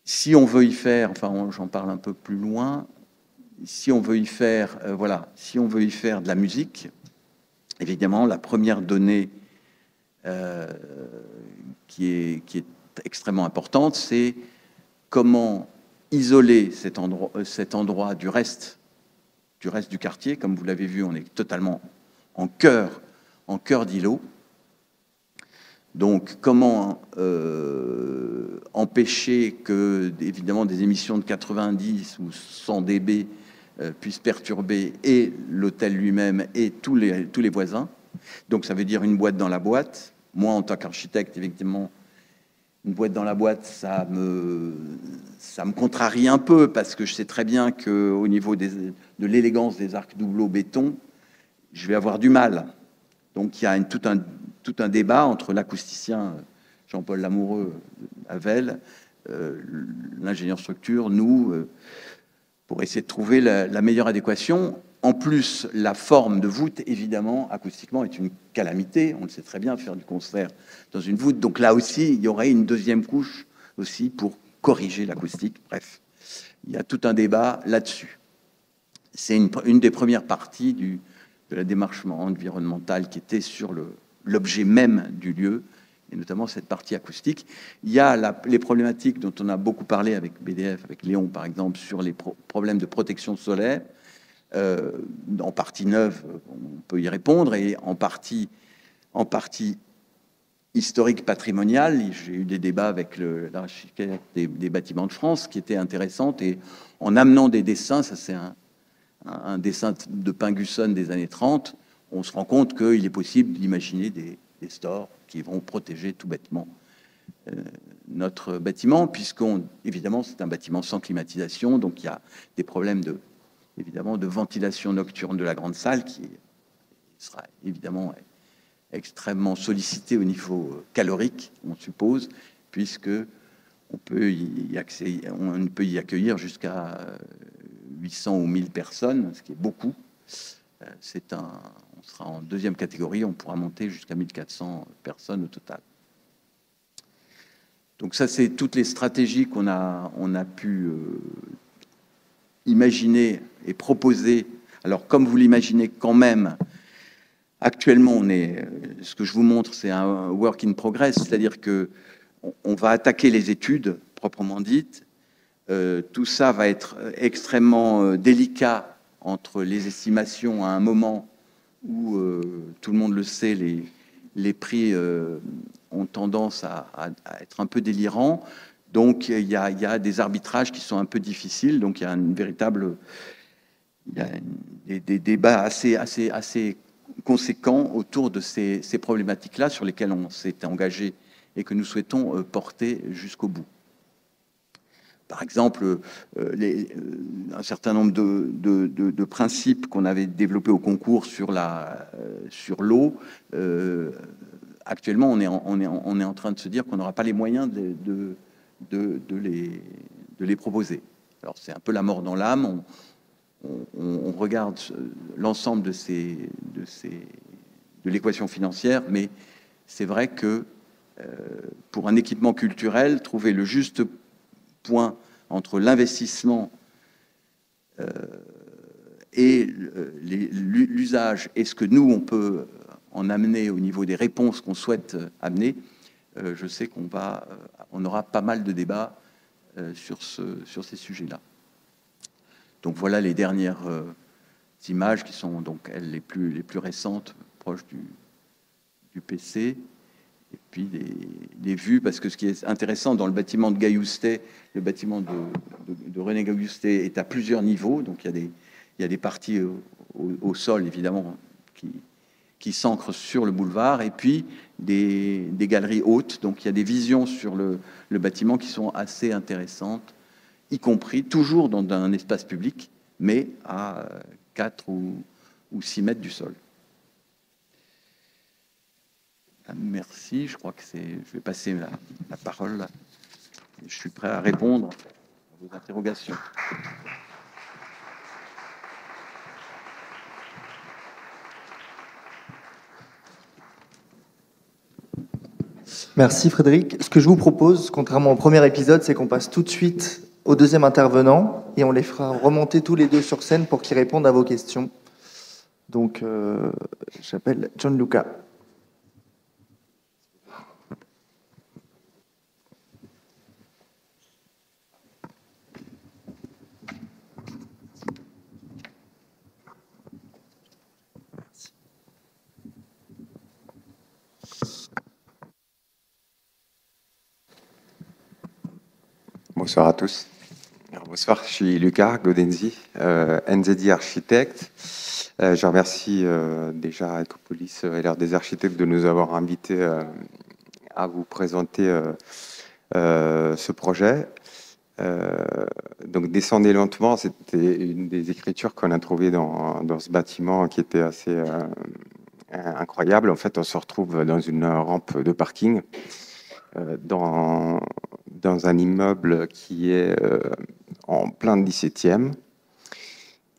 Speaker 3: si on veut y faire, enfin j'en parle un peu plus loin, si on veut y faire, si on veut y faire de la musique, évidemment la première donnée qui est extrêmement importante, c'est comment isoler cet endroit du reste du quartier. Comme vous l'avez vu, on est totalement en cœur d'îlot. Donc, comment empêcher que, évidemment, des émissions de 90 ou 100 dB puissent perturber et l'hôtel lui-même et tous les voisins. Donc, ça veut dire une boîte dans la boîte. Moi, en tant qu'architecte, effectivement, une boîte dans la boîte, ça me contrarie un peu, parce que je sais très bien qu'au niveau de l'élégance des arcs doubleaux béton, je vais avoir du mal. Donc, il y a tout un débat entre l'acousticien Jean-Paul Lamoureux à Vels, l'ingénieur structure, nous, pour essayer de trouver la meilleure adéquation. En plus, la forme de voûte, évidemment, acoustiquement, est une calamité. On le sait très bien, faire du concert dans une voûte. Donc là aussi, il y aurait une deuxième couche aussi pour corriger l'acoustique. Bref, il y a tout un débat là-dessus. C'est une des premières parties de la démarche environnementale qui était sur l'objet même du lieu, et notamment cette partie acoustique. Il y a les problématiques dont on a beaucoup parlé avec BDF, avec Léon par exemple, sur les problèmes de protection solaire. En partie neuve, on peut y répondre, et en partie historique patrimoniale. J'ai eu des débats avec l'architecte des bâtiments de France qui étaient intéressantes, et en amenant des dessins, ça c'est un dessin de Pingusson des années 30, on se rend compte qu'il est possible d'imaginer des stores qui vont protéger tout bêtement notre bâtiment, évidemment, c'est un bâtiment sans climatisation, donc il y a des problèmes évidemment de ventilation nocturne de la grande salle qui sera évidemment extrêmement sollicitée au niveau calorique, on suppose, puisque on peut y accueillir jusqu'à 800 ou 1000 personnes, ce qui est beaucoup. On sera en deuxième catégorie, on pourra monter jusqu'à 1400 personnes au total. Donc ça, c'est toutes les stratégies qu'on a pu imaginer et proposer. Alors, comme vous l'imaginez quand même, actuellement, ce que je vous montre, c'est un work in progress, c'est-à-dire que on va attaquer les études proprement dites. Tout ça va être extrêmement délicat entre les estimations à un moment où, tout le monde le sait, les prix ont tendance à être un peu délirants. Donc, il y a des arbitrages qui sont un peu difficiles. Donc, il y a des débats assez conséquents autour de ces problématiques-là sur lesquelles on s'est engagé et que nous souhaitons porter jusqu'au bout. Par exemple, un certain nombre de principes qu'on avait développés au concours sur l'eau. Actuellement, on est en train de se dire qu'on n'aura pas les moyens de les proposer. Alors, c'est un peu la mort dans l'âme. On regarde l'ensemble de l'équation financière, mais c'est vrai que pour un équipement culturel, trouver le juste point entre l'investissement et l'usage et ce que nous, on peut en amener au niveau des réponses qu'on souhaite amener, je sais on aura pas mal de débats sur ces sujets-là. Donc voilà les dernières images qui sont donc elles les plus récentes, proches du PC. Et puis les vues, parce que ce qui est intéressant dans le bâtiment de Gailloustet, le bâtiment de René Gailloustet est à plusieurs niveaux. Donc il y a des parties au sol, évidemment, qui s'ancrent sur le boulevard, et puis des galeries hautes. Donc il y a des visions sur le bâtiment qui sont assez intéressantes, y compris toujours dans un espace public, mais à 4 ou 6 mètres du sol. Merci, je crois que je vais passer la parole. Je suis prêt à répondre à vos interrogations.
Speaker 1: Merci Frédéric. Ce que je vous propose, contrairement au premier épisode, c'est qu'on passe tout de suite au deuxième intervenant et on les fera remonter tous les deux sur scène pour qu'ils répondent à vos questions. Donc, j'appelle Gianluca.
Speaker 4: Bonsoir à tous. Alors, bonsoir, je suis Lucas Godenzi, NZD Architecte. Je remercie déjà Ecopolis et l'Ordre des architectes de nous avoir invités à vous présenter ce projet. Donc, Descendez lentement, c'était une des écritures qu'on a trouvées dans ce bâtiment qui était assez incroyable. En fait, on se retrouve dans une rampe de parking dans un immeuble qui est en plein 17e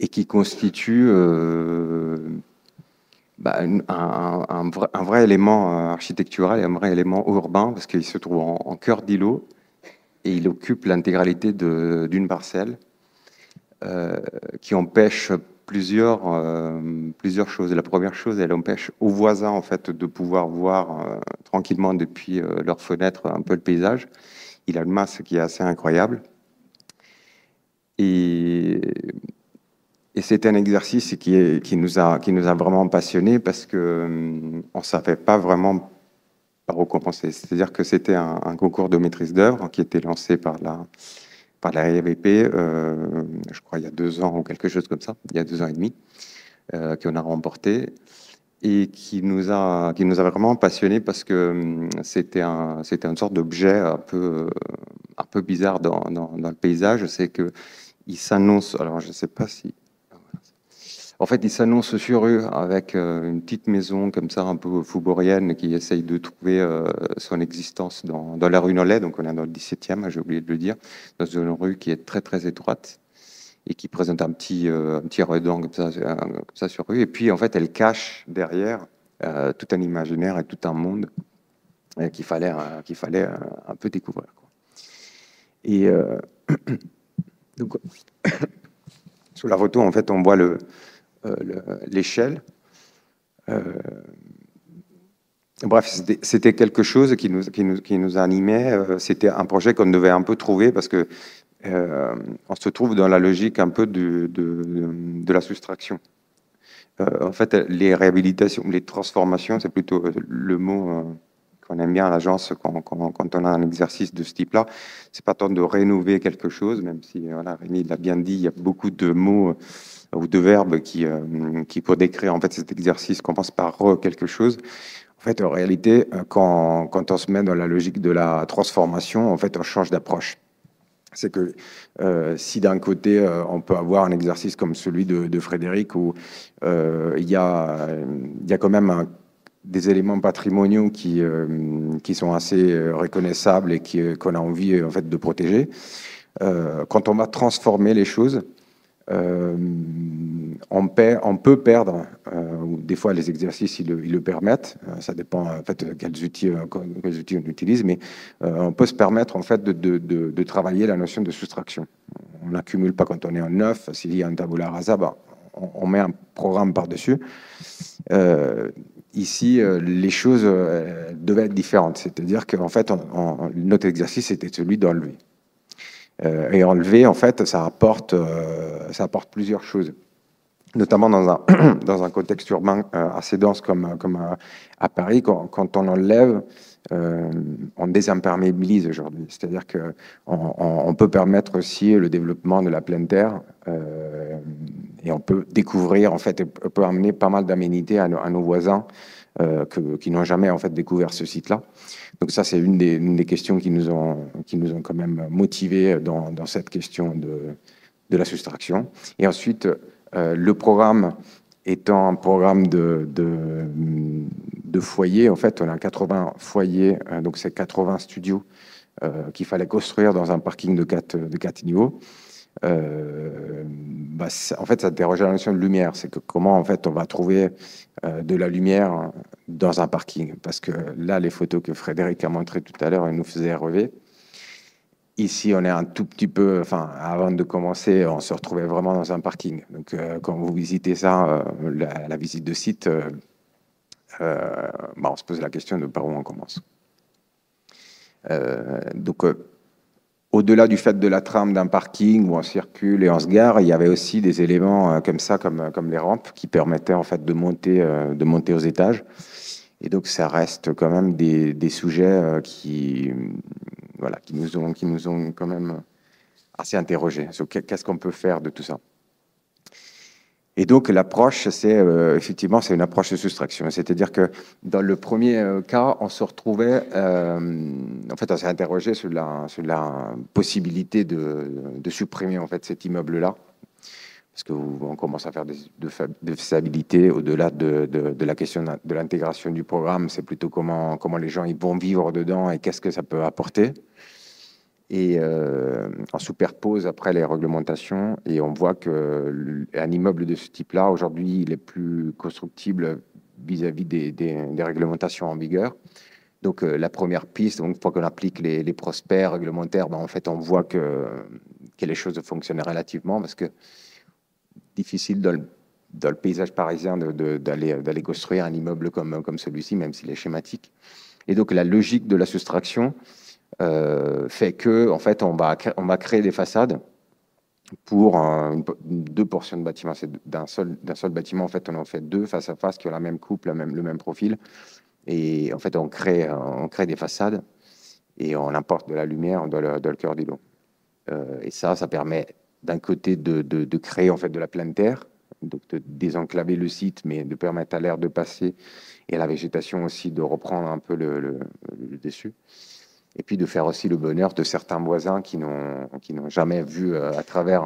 Speaker 4: et qui constitue un vrai élément architectural et un vrai élément urbain, parce qu'il se trouve en cœur d'îlot et il occupe l'intégralité d'une parcelle qui empêche plusieurs choses. La première chose, elle empêche aux voisins en fait de pouvoir voir tranquillement depuis leur fenêtre un peu le paysage. Il a une masse qui est assez incroyable. Et c'est un exercice qui nous a vraiment passionnés parce qu'on ne savait pas vraiment par où commencer. C'est-à-dire que c'était un concours de maîtrise d'œuvre qui était lancé par la RAVP, je crois il y a 2 ans ou quelque chose comme ça, il y a 2 ans et demi, qu'on a remporté et qui nous a vraiment passionnés parce que c'était une sorte d'objet un peu bizarre dans le paysage. C'est qu'il s'annonce, alors je ne sais pas si... En fait, il s'annonce sur eux avec une petite maison comme ça, un peu faubourienne, qui essaye de trouver son existence dans la rue Nollet. Donc, on est dans le 17e, j'ai oublié de le dire, dans une rue qui est très, très étroite et qui présente un petit redent comme ça sur rue. Et puis, en fait, elle cache derrière tout un imaginaire et tout un monde qu'il fallait un peu découvrir, quoi. Et donc, sur la photo, en fait, on voit l'échelle. Bref, c'était quelque chose qui nous animait. C'était un projet qu'on devait un peu trouver parce que on se trouve dans la logique un peu de la soustraction. En fait, les réhabilitations, les transformations, c'est plutôt le mot qu'on aime bien à l'agence quand on a un exercice de ce type-là. C'est pas tant de rénover quelque chose, même si voilà, Rémi l'a bien dit, il y a beaucoup de mots ou de verbes qui pour décrire en fait cet exercice commence par quelque chose. En fait, en réalité, quand on se met dans la logique de la transformation, en fait, on change d'approche. C'est que si d'un côté, on peut avoir un exercice comme celui de Frédéric, où il y a quand même des éléments patrimoniaux qui sont assez reconnaissables et qu'on a envie en fait, de protéger, quand on va transformer les choses, on peut perdre, ou des fois les exercices ils le permettent, ça dépend en fait quels outils on utilise, mais on peut se permettre en fait de travailler la notion de soustraction. On n'accumule pas quand on est en neuf, s'il y a un tabula rasa, on met un programme par-dessus. Ici, les choses devaient être différentes, c'est-à-dire qu'en fait, notre exercice était celui d'enlever. Et enlever, en fait, ça apporte plusieurs choses, notamment dans un contexte urbain assez dense comme à Paris. Quand on enlève, on désimperméabilise aujourd'hui. C'est-à-dire qu'on peut permettre aussi le développement de la pleine terre et on peut découvrir, en fait, on peut amener pas mal d'aménités à nos voisins qui n'ont jamais en fait découvert ce site-là. Donc ça, c'est une des questions qui nous ont quand même motivés dans cette question de la soustraction. Et ensuite, le programme étant un programme de foyers, en fait, on a 80 foyers, donc c'est 80 studios qu'il fallait construire dans un parking de 4 niveaux. En fait, ça interroge la notion de lumière. C'est que comment, en fait, on va trouver de la lumière dans un parking. Parce que là, les photos que Frédéric a montrées tout à l'heure, elles nous faisaient rêver. Ici, on est un tout petit peu... Enfin, avant de commencer, on se retrouvait vraiment dans un parking. Donc, quand vous visitez ça, la visite de site, on se pose la question de par où on commence. Donc, au-delà du fait de la trame d'un parking où on circule et on se gare, il y avait aussi des éléments comme ça, comme les rampes, qui permettaient en fait de monter aux étages. Et donc, ça reste quand même des sujets qui nous ont quand même assez interrogés sur qu'est-ce qu'on peut faire de tout ça. Et donc, l'approche, effectivement, c'est une approche de soustraction. C'est-à-dire que dans le premier cas, on se retrouvait, en fait, on s'est interrogé sur la possibilité de supprimer en fait cet immeuble-là, parce qu'on commence à faire de faisabilité au-delà de la question de l'intégration du programme. C'est plutôt comment les gens ils vont vivre dedans et qu'est-ce que ça peut apporter. Et on superpose après les réglementations et on voit qu'un immeuble de ce type-là, aujourd'hui, il est plus constructible vis-à-vis des réglementations en vigueur. Donc, la première piste, donc, une fois qu'on applique les prospects réglementaires, en fait, on voit que les choses fonctionnent relativement parce que difficile dans le paysage parisien d'aller construire un immeuble comme celui-ci, même s'il est schématique. Et donc, la logique de la soustraction fait que, en fait, on va créer des façades pour deux portions de bâtiments. C'est d'un seul bâtiment, en fait, on en fait deux face à face qui ont la même coupe, le même profil. Et en fait, on crée des façades et on apporte de la lumière dans le cœur du lot. Et ça permet d'un côté de créer en fait de la pleine terre, donc de désenclaver le site, mais de permettre à l'air de passer et à la végétation aussi de reprendre un peu le dessus. Et puis de faire aussi le bonheur de certains voisins qui n'ont jamais vu à travers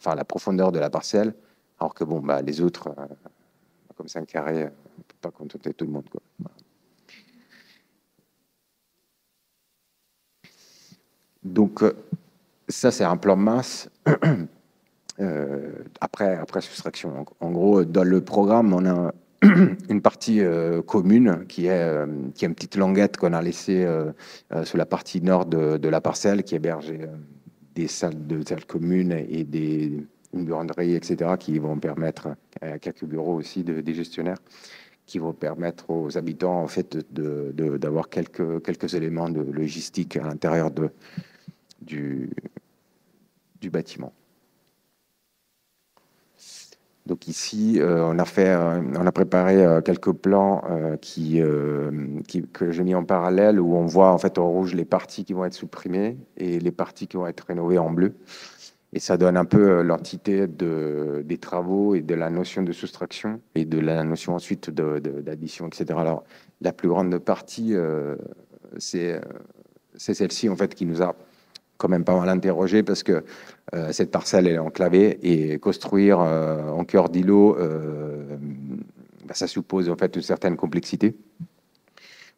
Speaker 4: la profondeur de la parcelle Alors que bon, bah, les autres, comme c'est un carré, on ne peut pas contenter tout le monde, quoi. Voilà. Donc, ça, c'est un plan masse. Après soustraction. En gros, dans le programme, on a une partie commune qui est une petite languette qu'on a laissée sur la partie nord de la parcelle, qui héberge des salles communes et une buanderie, etc., qui vont permettre, quelques bureaux aussi des gestionnaires, qui vont permettre aux habitants en fait d'avoir quelques éléments de logistique à l'intérieur du bâtiment. Donc ici, on a préparé quelques plans que j'ai mis en parallèle, où on voit en fait en rouge les parties qui vont être supprimées et les parties qui vont être rénovées en bleu. Et ça donne un peu l'entité des travaux et de la notion de soustraction et de la notion ensuite d'addition, etc. Alors, la plus grande partie, c'est celle-ci en fait qui nous a quand même pas mal interrogé, parce que cette parcelle elle est enclavée, et construire en cœur d'îlot, ça suppose en fait une certaine complexité,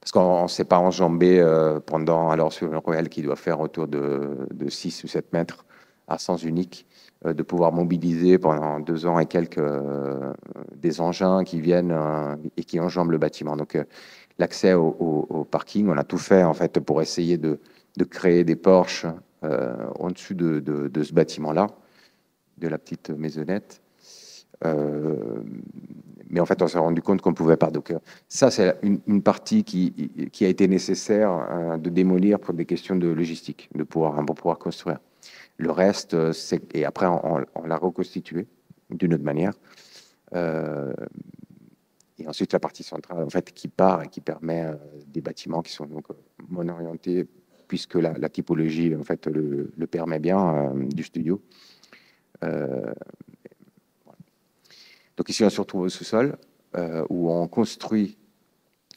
Speaker 4: parce qu'on ne s'est pas enjambé alors sur une ruelle qui doit faire autour de 6 ou 7 mètres à sens unique, de pouvoir mobiliser pendant 2 ans et quelques des engins qui viennent et qui enjambent le bâtiment. Donc l'accès au parking, on a tout fait en fait pour essayer de créer des porches en dessus de ce bâtiment-là, de la petite maisonnette. Mais en fait, on s'est rendu compte qu'on ne pouvait pas. Donc ça, c'est une partie qui a été nécessaire de démolir pour des questions de logistique, pour pouvoir construire. Le reste, et après, on l'a reconstitué d'une autre manière. Et ensuite, la partie centrale, en fait, qui part et qui permet des bâtiments qui sont donc monorientés, puisque la typologie, en fait, le permet bien, du studio. Voilà. Donc ici, on se retrouve au sous-sol, où on construit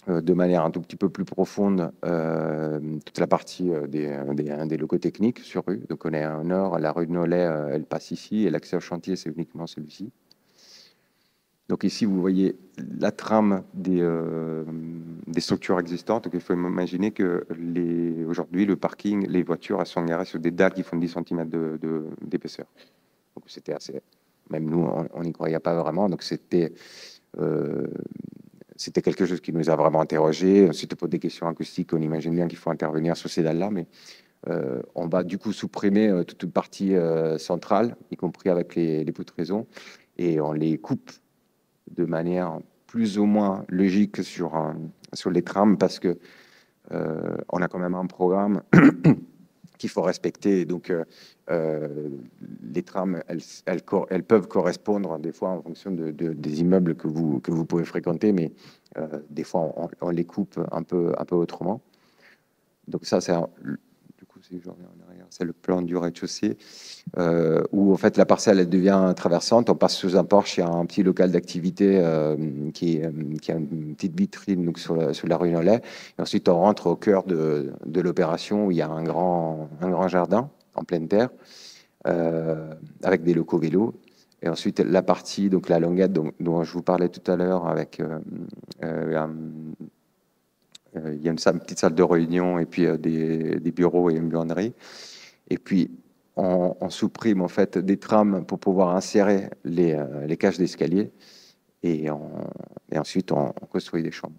Speaker 4: de manière un tout petit peu plus profonde toute la partie des locaux techniques sur rue. Donc on est au nord, la rue de Nolay, elle passe ici, et l'accès au chantier, c'est uniquement celui-ci. Donc ici, vous voyez la trame des structures existantes. Donc il faut imaginer que aujourd'hui, le parking, les voitures, elles sont garées sur des dalles qui font 10 cm d'épaisseur. Donc c'était assez... Même nous, on n'y croyait pas vraiment. Donc c'était quelque chose qui nous a vraiment interrogés. Ensuite, pour des questions acoustiques, on imagine bien qu'il faut intervenir sur ces dalles-là, mais on va du coup supprimer toute une partie centrale, y compris avec les poutraisons, et on les coupe de manière plus ou moins logique sur les trames, parce que on a quand même un programme qu'il faut respecter. Donc, les trames, elles peuvent correspondre des fois en fonction des immeubles que vous pouvez fréquenter, mais des fois, on les coupe un peu autrement. Donc ça, du coup, si je reviens en arrière, c'est le plan du rez-de-chaussée, où en fait la parcelle elle devient traversante. On passe sous un porche, il y a un petit local d'activité qui a une petite vitrine donc sur la rue Nolay. Et ensuite, on rentre au cœur de l'opération, où il y a un grand jardin en pleine terre, avec des locaux vélos. Et ensuite, la partie, donc la languette dont je vous parlais tout à l'heure, avec il y a une petite salle de réunion, et puis des bureaux et une buanderie. Et puis, on supprime en fait des trames pour pouvoir insérer les cages d'escalier, et ensuite on construit des chambres.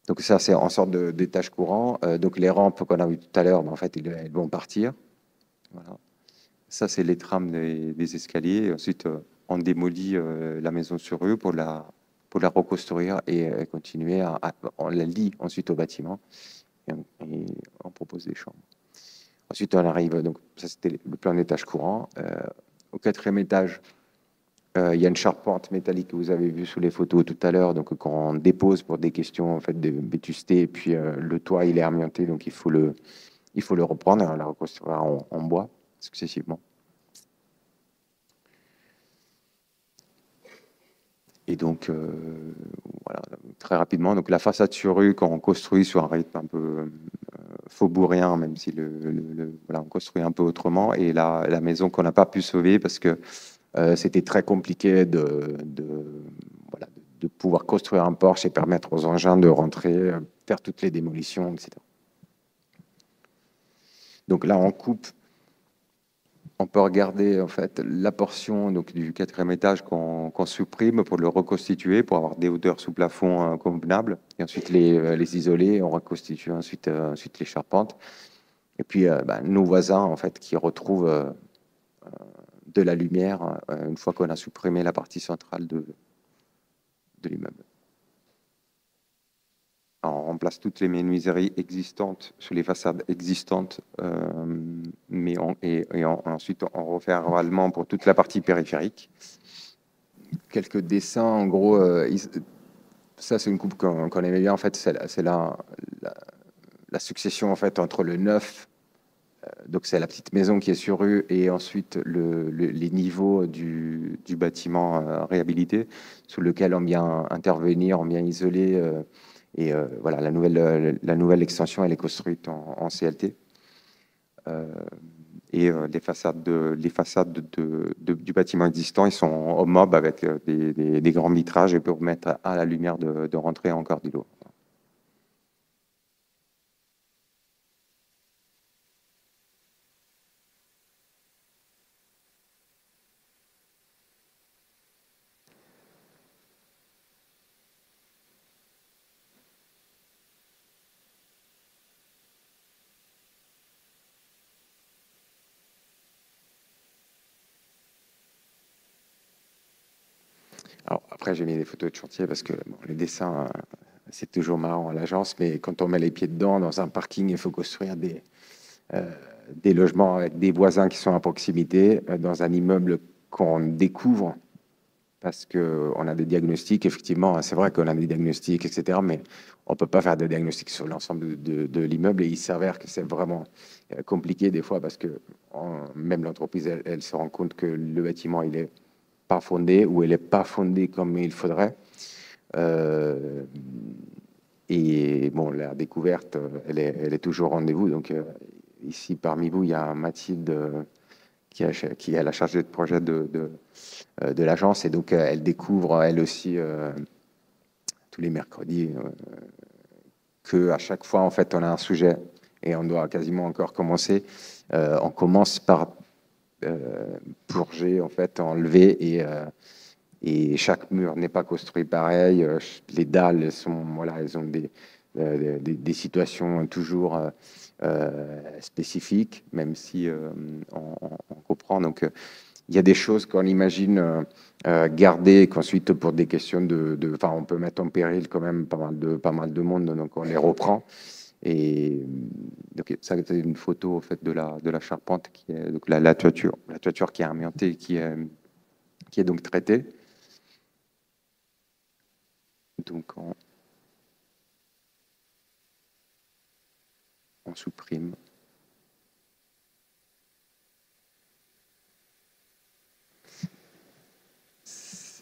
Speaker 4: Donc ça, c'est en sorte d'étage courant. Donc les rampes qu'on a vues tout à l'heure, en fait, elles vont partir. Voilà. Ça, c'est les trames des escaliers. Ensuite, on démolit la maison sur rue pour la reconstruire et continuer on la lie ensuite au bâtiment, et on propose des chambres. Ensuite, on arrive, donc ça c'était le plan d'étage courant. Au 4e étage, il y a une charpente métallique que vous avez vue sous les photos tout à l'heure, donc quand on dépose pour des questions en fait de vétusté, et puis le toit il est amianté, donc il faut le reprendre et la reconstruire en bois successivement. Et donc, voilà, très rapidement, donc la façade sur rue, quand on construit sur un rythme un peu faubourien, même si voilà, on construit un peu autrement, et la maison qu'on n'a pas pu sauver parce que c'était très compliqué voilà, de pouvoir construire un porche et permettre aux engins de rentrer, faire toutes les démolitions, etc. Donc là, en coupe, on peut regarder en fait la portion donc, du 4e étage qu'on supprime pour le reconstituer, pour avoir des hauteurs sous plafond convenables, et ensuite les isoler, on reconstitue ensuite les charpentes. Et puis nos voisins en fait qui retrouvent de la lumière une fois qu'on a supprimé la partie centrale de l'immeuble. On remplace toutes les menuiseries existantes sur les façades existantes, ensuite on refait un ravalement pour toute la partie périphérique. Quelques dessins, en gros, ça c'est une coupe qu'on aimait bien, en fait, c'est la succession en fait entre le neuf, donc c'est la petite maison qui est sur rue, et ensuite les niveaux du bâtiment réhabilité, sous lequel on vient intervenir, on vient isoler. Et voilà, la nouvelle extension, elle est construite en CLT. Les façades du bâtiment existant, ils sont en mob avec des grands vitrages et pour permettre à la lumière de rentrer encore du lot. Alors, après, j'ai mis des photos de chantier parce que bon, les dessins, c'est toujours marrant à l'agence, mais quand on met les pieds dedans, dans un parking, il faut construire des logements avec des voisins qui sont à proximité, dans un immeuble qu'on découvre parce qu'on a des diagnostics. Effectivement, c'est vrai qu'on a des diagnostics, etc., mais on ne peut pas faire des diagnostics sur l'ensemble de l'immeuble, et il s'avère que c'est vraiment compliqué des fois parce que même l'entreprise, elle se rend compte que le bâtiment, il est pas fondée ou elle n'est pas fondée comme il faudrait. Et bon, la découverte, elle est toujours au rendez-vous. Donc ici, parmi vous, il y a Mathilde qui est la chargée de projet de l'agence. Et donc, elle découvre, elle aussi, tous les mercredis, qu'à chaque fois, en fait, on a un sujet et on doit quasiment encore commencer. On commence par purger, en fait, enlever, et chaque mur n'est pas construit pareil. Les dalles, elles ont des situations toujours spécifiques, même si on comprend. Donc, il y a des choses qu'on imagine garder et qu'ensuite, pour des questions on peut mettre en péril quand même pas mal de monde, donc on les reprend. Et donc, ça, c'est une photo en fait de la charpente qui est donc la toiture qui est amiantée, qui est donc traitée. Donc on supprime.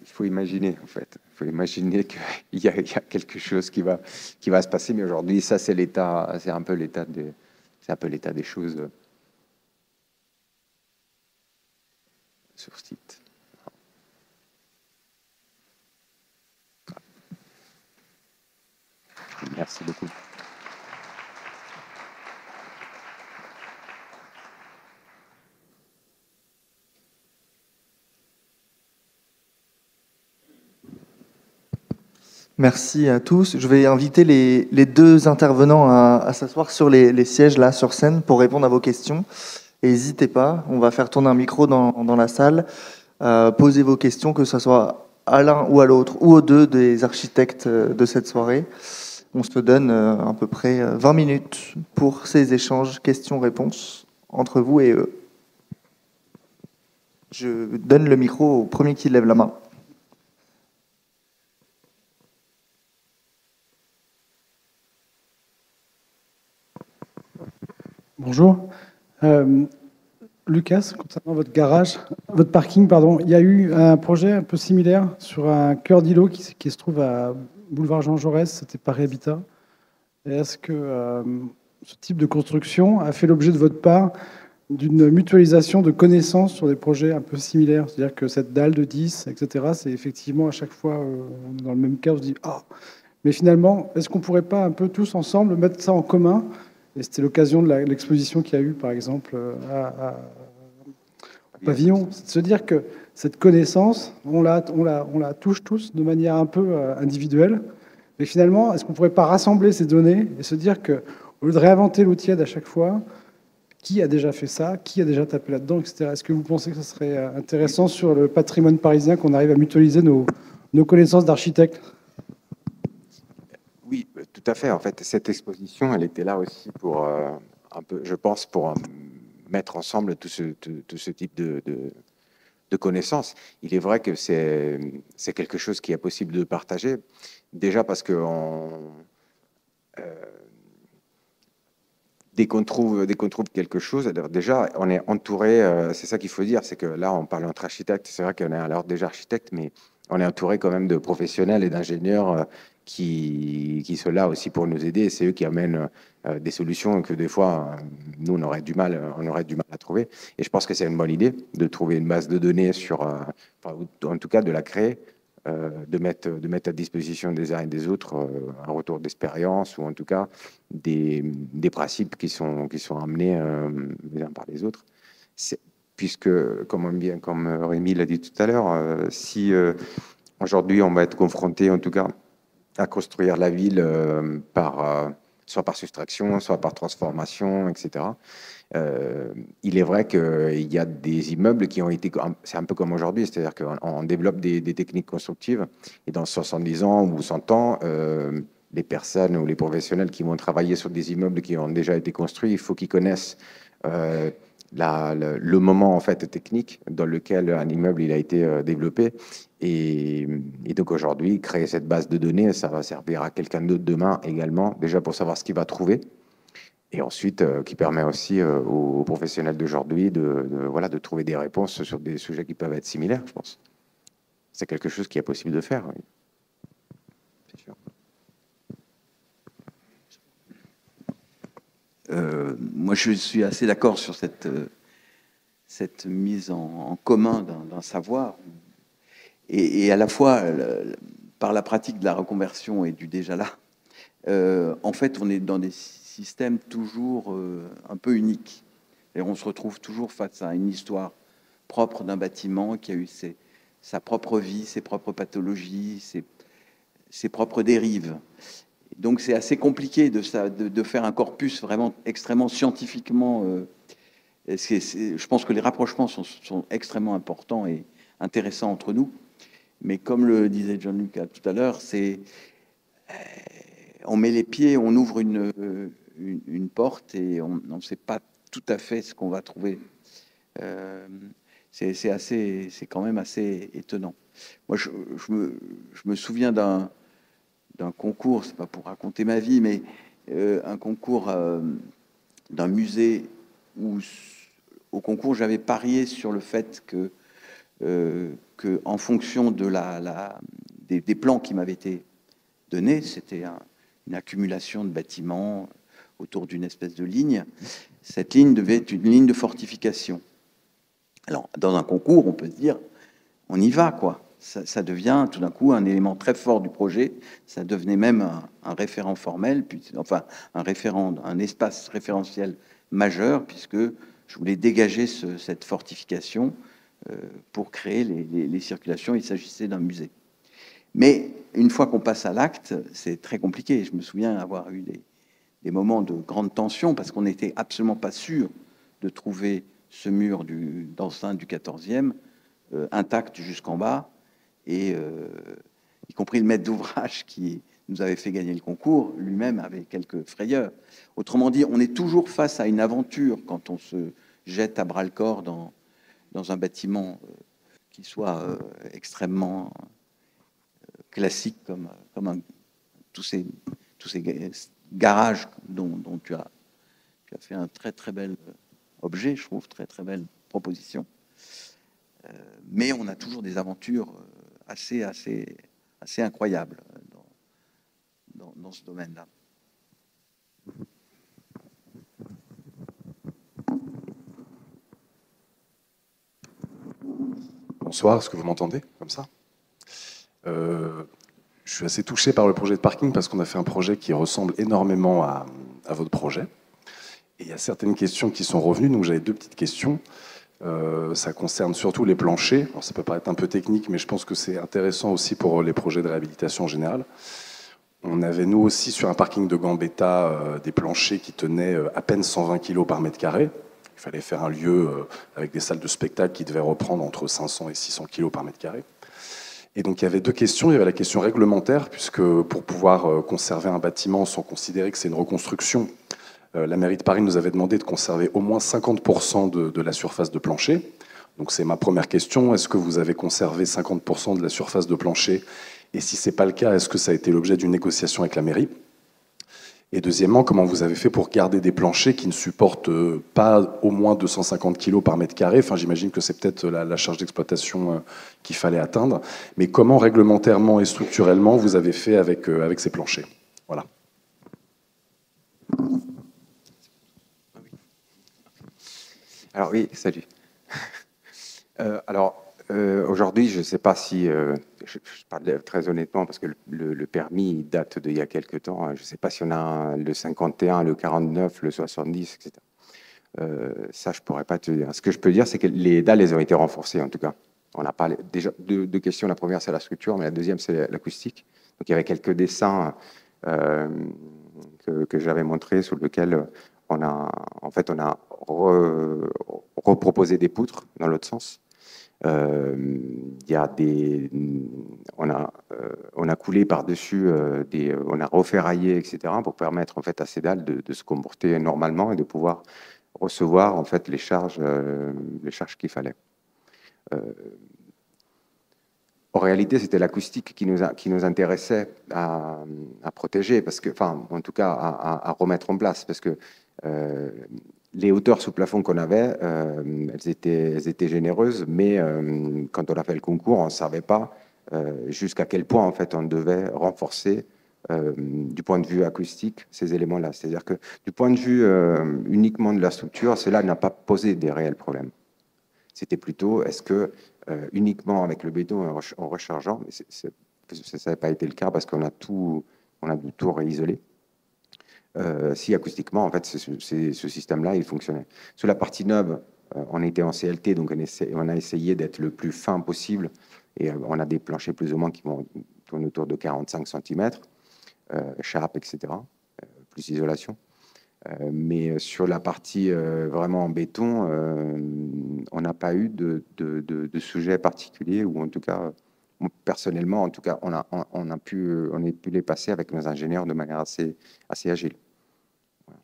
Speaker 4: Il faut imaginer, en fait. Il faut imaginer qu'il y a quelque chose qui va se passer. Mais aujourd'hui, ça, c'est un peu l'état des choses sur ce site. Merci beaucoup.
Speaker 1: Merci à tous. Je vais inviter les deux intervenants à s'asseoir sur les sièges là sur scène pour répondre à vos questions. Et n'hésitez pas, on va faire tourner un micro dans la salle. Posez vos questions, que ce soit à l'un ou à l'autre ou aux deux des architectes de cette soirée. On se donne à peu près 20 minutes pour ces échanges, questions-réponses entre vous et eux. Je donne le micro au premier qui lève la main.
Speaker 5: Bonjour. Lucas, concernant votre parking, il y a eu un projet un peu similaire sur un cœur d'îlot qui se trouve à boulevard Jean Jaurès, c'était Paris Habitat. Est-ce que ce type de construction a fait l'objet de votre part d'une mutualisation de connaissances sur des projets un peu similaires. C'est-à-dire que cette dalle de 10, etc., c'est effectivement à chaque fois, on est dans le même cas, on se dit, ah, mais finalement, est-ce qu'on ne pourrait pas un peu tous ensemble mettre ça en commun? Et c'était l'occasion de l'exposition qu'il y a eu, par exemple, au Pavillon. C'est de se dire que cette connaissance, on la touche tous de manière un peu individuelle. Mais finalement, est-ce qu'on ne pourrait pas rassembler ces données et se dire que, au lieu de réinventer l'eau tiède à chaque fois, qui a déjà fait ça, qui a déjà tapé là-dedans, etc. Est-ce que vous pensez que ce serait intéressant sur le patrimoine parisien qu'on arrive à mutualiser nos connaissances d'architectes?
Speaker 4: Oui, tout à fait. En fait, cette exposition, elle était là aussi pour un peu, je pense, pour mettre ensemble tout ce type de connaissances. Il est vrai que c'est quelque chose qui est possible de partager, déjà parce que dès qu'on trouve quelque chose, alors déjà, on est entouré, c'est ça qu'il faut dire, c'est que là, on parle entre architectes, c'est vrai qu'on est alors déjà architecte, mais on est entouré quand même de professionnels et d'ingénieurs qui sont là aussi pour nous aider. C'est eux qui amènent des solutions que des fois, nous, on aurait du mal à trouver. Et je pense que c'est une bonne idée de trouver une base de données sur, en tout cas, de la créer. De mettre à disposition des uns et des autres un retour d'expérience ou en tout cas des principes qui sont amenés les uns par les autres. Puisque, comme Rémi l'a dit tout à l'heure, si aujourd'hui on va être confronté en tout cas à construire la ville soit par soustraction, soit par transformation, etc. Il est vrai qu'il y a des immeubles qui ont été... C'est un peu comme aujourd'hui, c'est-à-dire qu'on développe des techniques constructives et dans 70 ans ou 100 ans, les personnes ou les professionnels qui vont travailler sur des immeubles qui ont déjà été construits, il faut qu'ils connaissent le moment en fait technique dans lequel un immeuble il a été développé. Et donc aujourd'hui, créer cette base de données, ça va servir à quelqu'un d'autre demain également, déjà pour savoir ce qu'il va trouver. Et ensuite, qui permet aussi aux professionnels d'aujourd'hui voilà, de trouver des réponses sur des sujets qui peuvent être similaires, je pense. C'est quelque chose qui est possible de faire, oui. C'est sûr.
Speaker 3: Moi, je suis assez d'accord sur cette mise en commun d'un savoir. Et à la fois, par la pratique de la reconversion et du déjà là, en fait, on est dans des système toujours un peu unique. Et on se retrouve toujours face à une histoire propre d'un bâtiment qui a eu sa propre vie, ses propres pathologies, ses propres dérives. Donc c'est assez compliqué de faire un corpus vraiment extrêmement scientifiquement. Je pense que les rapprochements sont extrêmement importants et intéressants entre nous. Mais comme le disait Gianluca tout à l'heure, on met les pieds, on ouvre une porte et on ne sait pas tout à fait ce qu'on va trouver. C'est quand même assez étonnant. Moi, je me souviens d'un concours, c'est pas pour raconter ma vie, mais un concours d'un musée où, au concours, j'avais parié sur le fait que en fonction de des plans qui m'avaient été donnés, c'était une accumulation de bâtiments autour d'une espèce de ligne. Cette ligne devait être une ligne de fortification. Alors, dans un concours, on peut se dire, on y va, quoi. Ça devient tout d'un coup un élément très fort du projet. Ça devenait même un référent formel, enfin un espace référentiel majeur, puisque je voulais dégager cette fortification pour créer les circulations. Il s'agissait d'un musée. Mais une fois qu'on passe à l'acte, c'est très compliqué. Je me souviens avoir eu des moments de grande tension parce qu'on n'était absolument pas sûr de trouver ce mur d'enceinte du 14e intact jusqu'en bas, et y compris le maître d'ouvrage qui nous avait fait gagner le concours, lui-même avait quelques frayeurs. Autrement dit, on est toujours face à une aventure quand on se jette à bras-le-corps dans un bâtiment qui soit extrêmement classique comme tous ces garages dont tu as fait un très très bel objet, je trouve, très très belle proposition. Mais on a toujours des aventures assez incroyables dans ce domaine-là.
Speaker 6: bonsoir, est-ce que vous m'entendez comme ça? Je suis assez touché par le projet de parking parce qu'on a fait un projet qui ressemble énormément à votre projet. Et il y a certaines questions qui sont revenues, donc j'avais 2 petites questions. Ça concerne surtout les planchers. Alors, ça peut paraître un peu technique, mais je pense que c'est intéressant aussi pour les projets de réhabilitation en général. On avait, nous aussi, sur un parking de Gambetta, des planchers qui tenaient à peine 120 kg par mètre carré. Il fallait faire un lieu avec des salles de spectacle qui devaient reprendre entre 500 et 600 kg par mètre carré. Et donc il y avait 2 questions. Il y avait la question réglementaire, puisque pour pouvoir conserver un bâtiment sans considérer que c'est une reconstruction, la mairie de Paris nous avait demandé de conserver au moins 50% de la surface de plancher. Donc c'est ma première question. Est-ce que vous avez conservé 50% de la surface de plancher? Et si ce n'est pas le cas, est-ce que ça a été l'objet d'une négociation avec la mairie? Et deuxièmement, comment vous avez fait pour garder des planchers qui ne supportent pas au moins 250 kg par mètre carré? Enfin, j'imagine que c'est peut-être la charge d'exploitation qu'il fallait atteindre. Mais comment réglementairement et structurellement vous avez fait avec ces planchers? Voilà.
Speaker 4: Alors oui, salut. Aujourd'hui, je ne sais pas si, je parle très honnêtement parce que le permis date d'il y a quelques temps, je ne sais pas si on a le 51, le 49, le 70, etc. Ça, je ne pourrais pas te dire. Ce que je peux dire, c'est que les dalles, elles ont été renforcées en tout cas. On a parlé déjà 2 questions. La première, c'est la structure, mais la deuxième, c'est l'acoustique. Donc il y avait quelques dessins que j'avais montrés sur lesquels on a reproposé des poutres dans l'autre sens. Il y a on a coulé par-dessus, on a referraillé, etc., pour permettre en fait à ces dalles de se comporter normalement et de pouvoir recevoir en fait les charges qu'il fallait. En réalité, c'était l'acoustique qui nous intéressait à protéger, parce que, enfin, en tout cas, à remettre en place, parce que les hauteurs sous plafond qu'on avait, elles étaient généreuses, mais quand on a fait le concours, on ne savait pas jusqu'à quel point en fait on devait renforcer du point de vue acoustique ces éléments-là. C'est-à-dire que du point de vue uniquement de la structure, cela n'a pas posé des réels problèmes. C'était plutôt, est-ce que uniquement avec le béton en rechargeant, mais ça n'avait pas été le cas parce qu'on a dû tout réisoler. Si acoustiquement, en fait, ce système-là, il fonctionnait. Sur la partie neuve, on était en CLT, donc on a essayé d'être le plus fin possible, et on a des planchers plus ou moins qui vont tourner autour de 45 cm, charpe, etc., plus isolation. Mais sur la partie vraiment en béton, on n'a pas eu de sujet particulier, ou en tout cas, personnellement, en tout cas, on a pu les passer avec nos ingénieurs de manière assez agile. Voilà.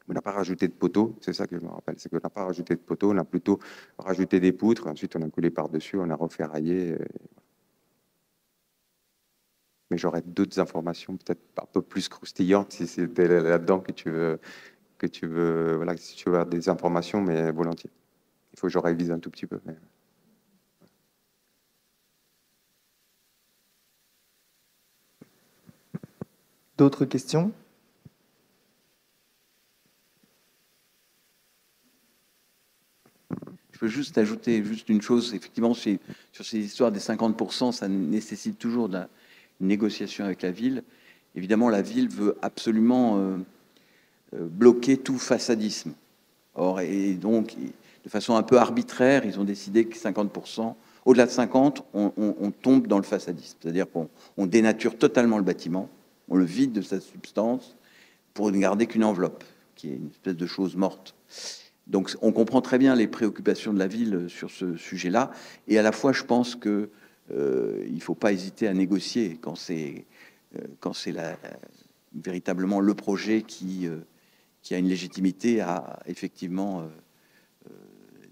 Speaker 4: On n'a pas rajouté de poteaux, c'est ça que je me rappelle, c'est qu'on n'a pas rajouté de poteaux, on a plutôt rajouté des poutres, ensuite on a coulé par-dessus, on a referraillé. Mais j'aurais d'autres informations, peut-être un peu plus croustillantes, si c'était là-dedans que tu veux, voilà, si tu veux avoir des informations, mais volontiers. Il faut que je révise un tout petit peu. Mais...
Speaker 1: D'autres questions?
Speaker 3: Je peux juste ajouter une chose. Effectivement, sur ces histoires des 50%, ça nécessite toujours une négociation avec la ville. Évidemment, la ville veut absolument bloquer tout façadisme. Or, et donc, de façon un peu arbitraire, ils ont décidé que 50%, au-delà de 50, on tombe dans le façadisme. C'est-à-dire qu'on dénature totalement le bâtiment, on le vide de sa substance pour ne garder qu'une enveloppe, qui est une espèce de chose morte. Donc, on comprend très bien les préoccupations de la ville sur ce sujet-là. Et à la fois, je pense qu'il ne faut pas hésiter à négocier quand c'est véritablement le projet qui a une légitimité à effectivement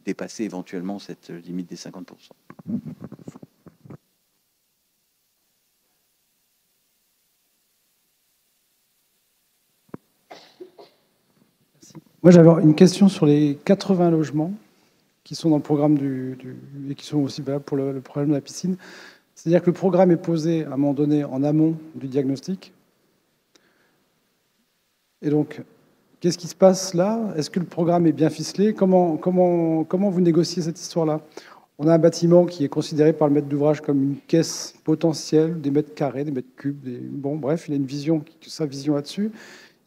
Speaker 3: dépasser éventuellement cette limite des 50%.
Speaker 5: Moi, j'avais une question sur les 80 logements qui sont dans le programme et qui sont aussi valables pour le problème de la piscine. C'est-à-dire que le programme est posé à un moment donné en amont du diagnostic. Et donc, qu'est-ce qui se passe là? Est-ce que le programme est bien ficelé? Comment vous négociez cette histoire-là? on a un bâtiment qui est considéré par le maître d'ouvrage comme une caisse potentielle, des mètres carrés, des mètres cubes. Bon, bref, il a sa vision là-dessus.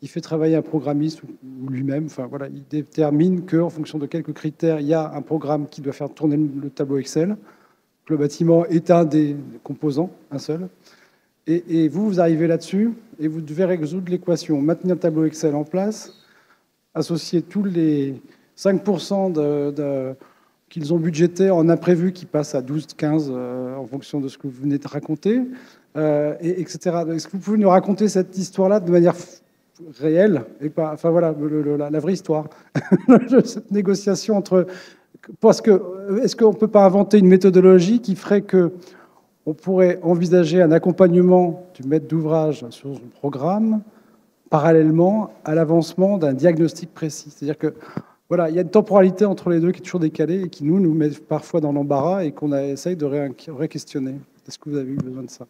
Speaker 5: Il fait travailler un programmiste ou lui-même. Enfin, voilà, il détermine qu'en fonction de quelques critères, il y a un programme qui doit faire tourner le tableau Excel. Le bâtiment est un des composants, un seul. Et vous arrivez là-dessus et vous devez résoudre l'équation. Maintenir le tableau Excel en place, associer tous les 5% qu'ils ont budgété en imprévu qui passe à 12-15 en fonction de ce que vous venez de raconter, etc. Est-ce que vous pouvez nous raconter cette histoire-là de manière réelle et pas, enfin voilà, la vraie histoire de cette négociation entre... Parce que est-ce qu'on ne peut pas inventer une méthodologie qui ferait que on pourrait envisager un accompagnement du maître d'ouvrage sur son programme parallèlement à l'avancement d'un diagnostic précis? C'est-à-dire que voilà, il y a une temporalité entre les deux qui est toujours décalée et qui nous met parfois dans l'embarras et qu'on essaye de réquestionner. Est-ce que vous avez eu besoin de ça?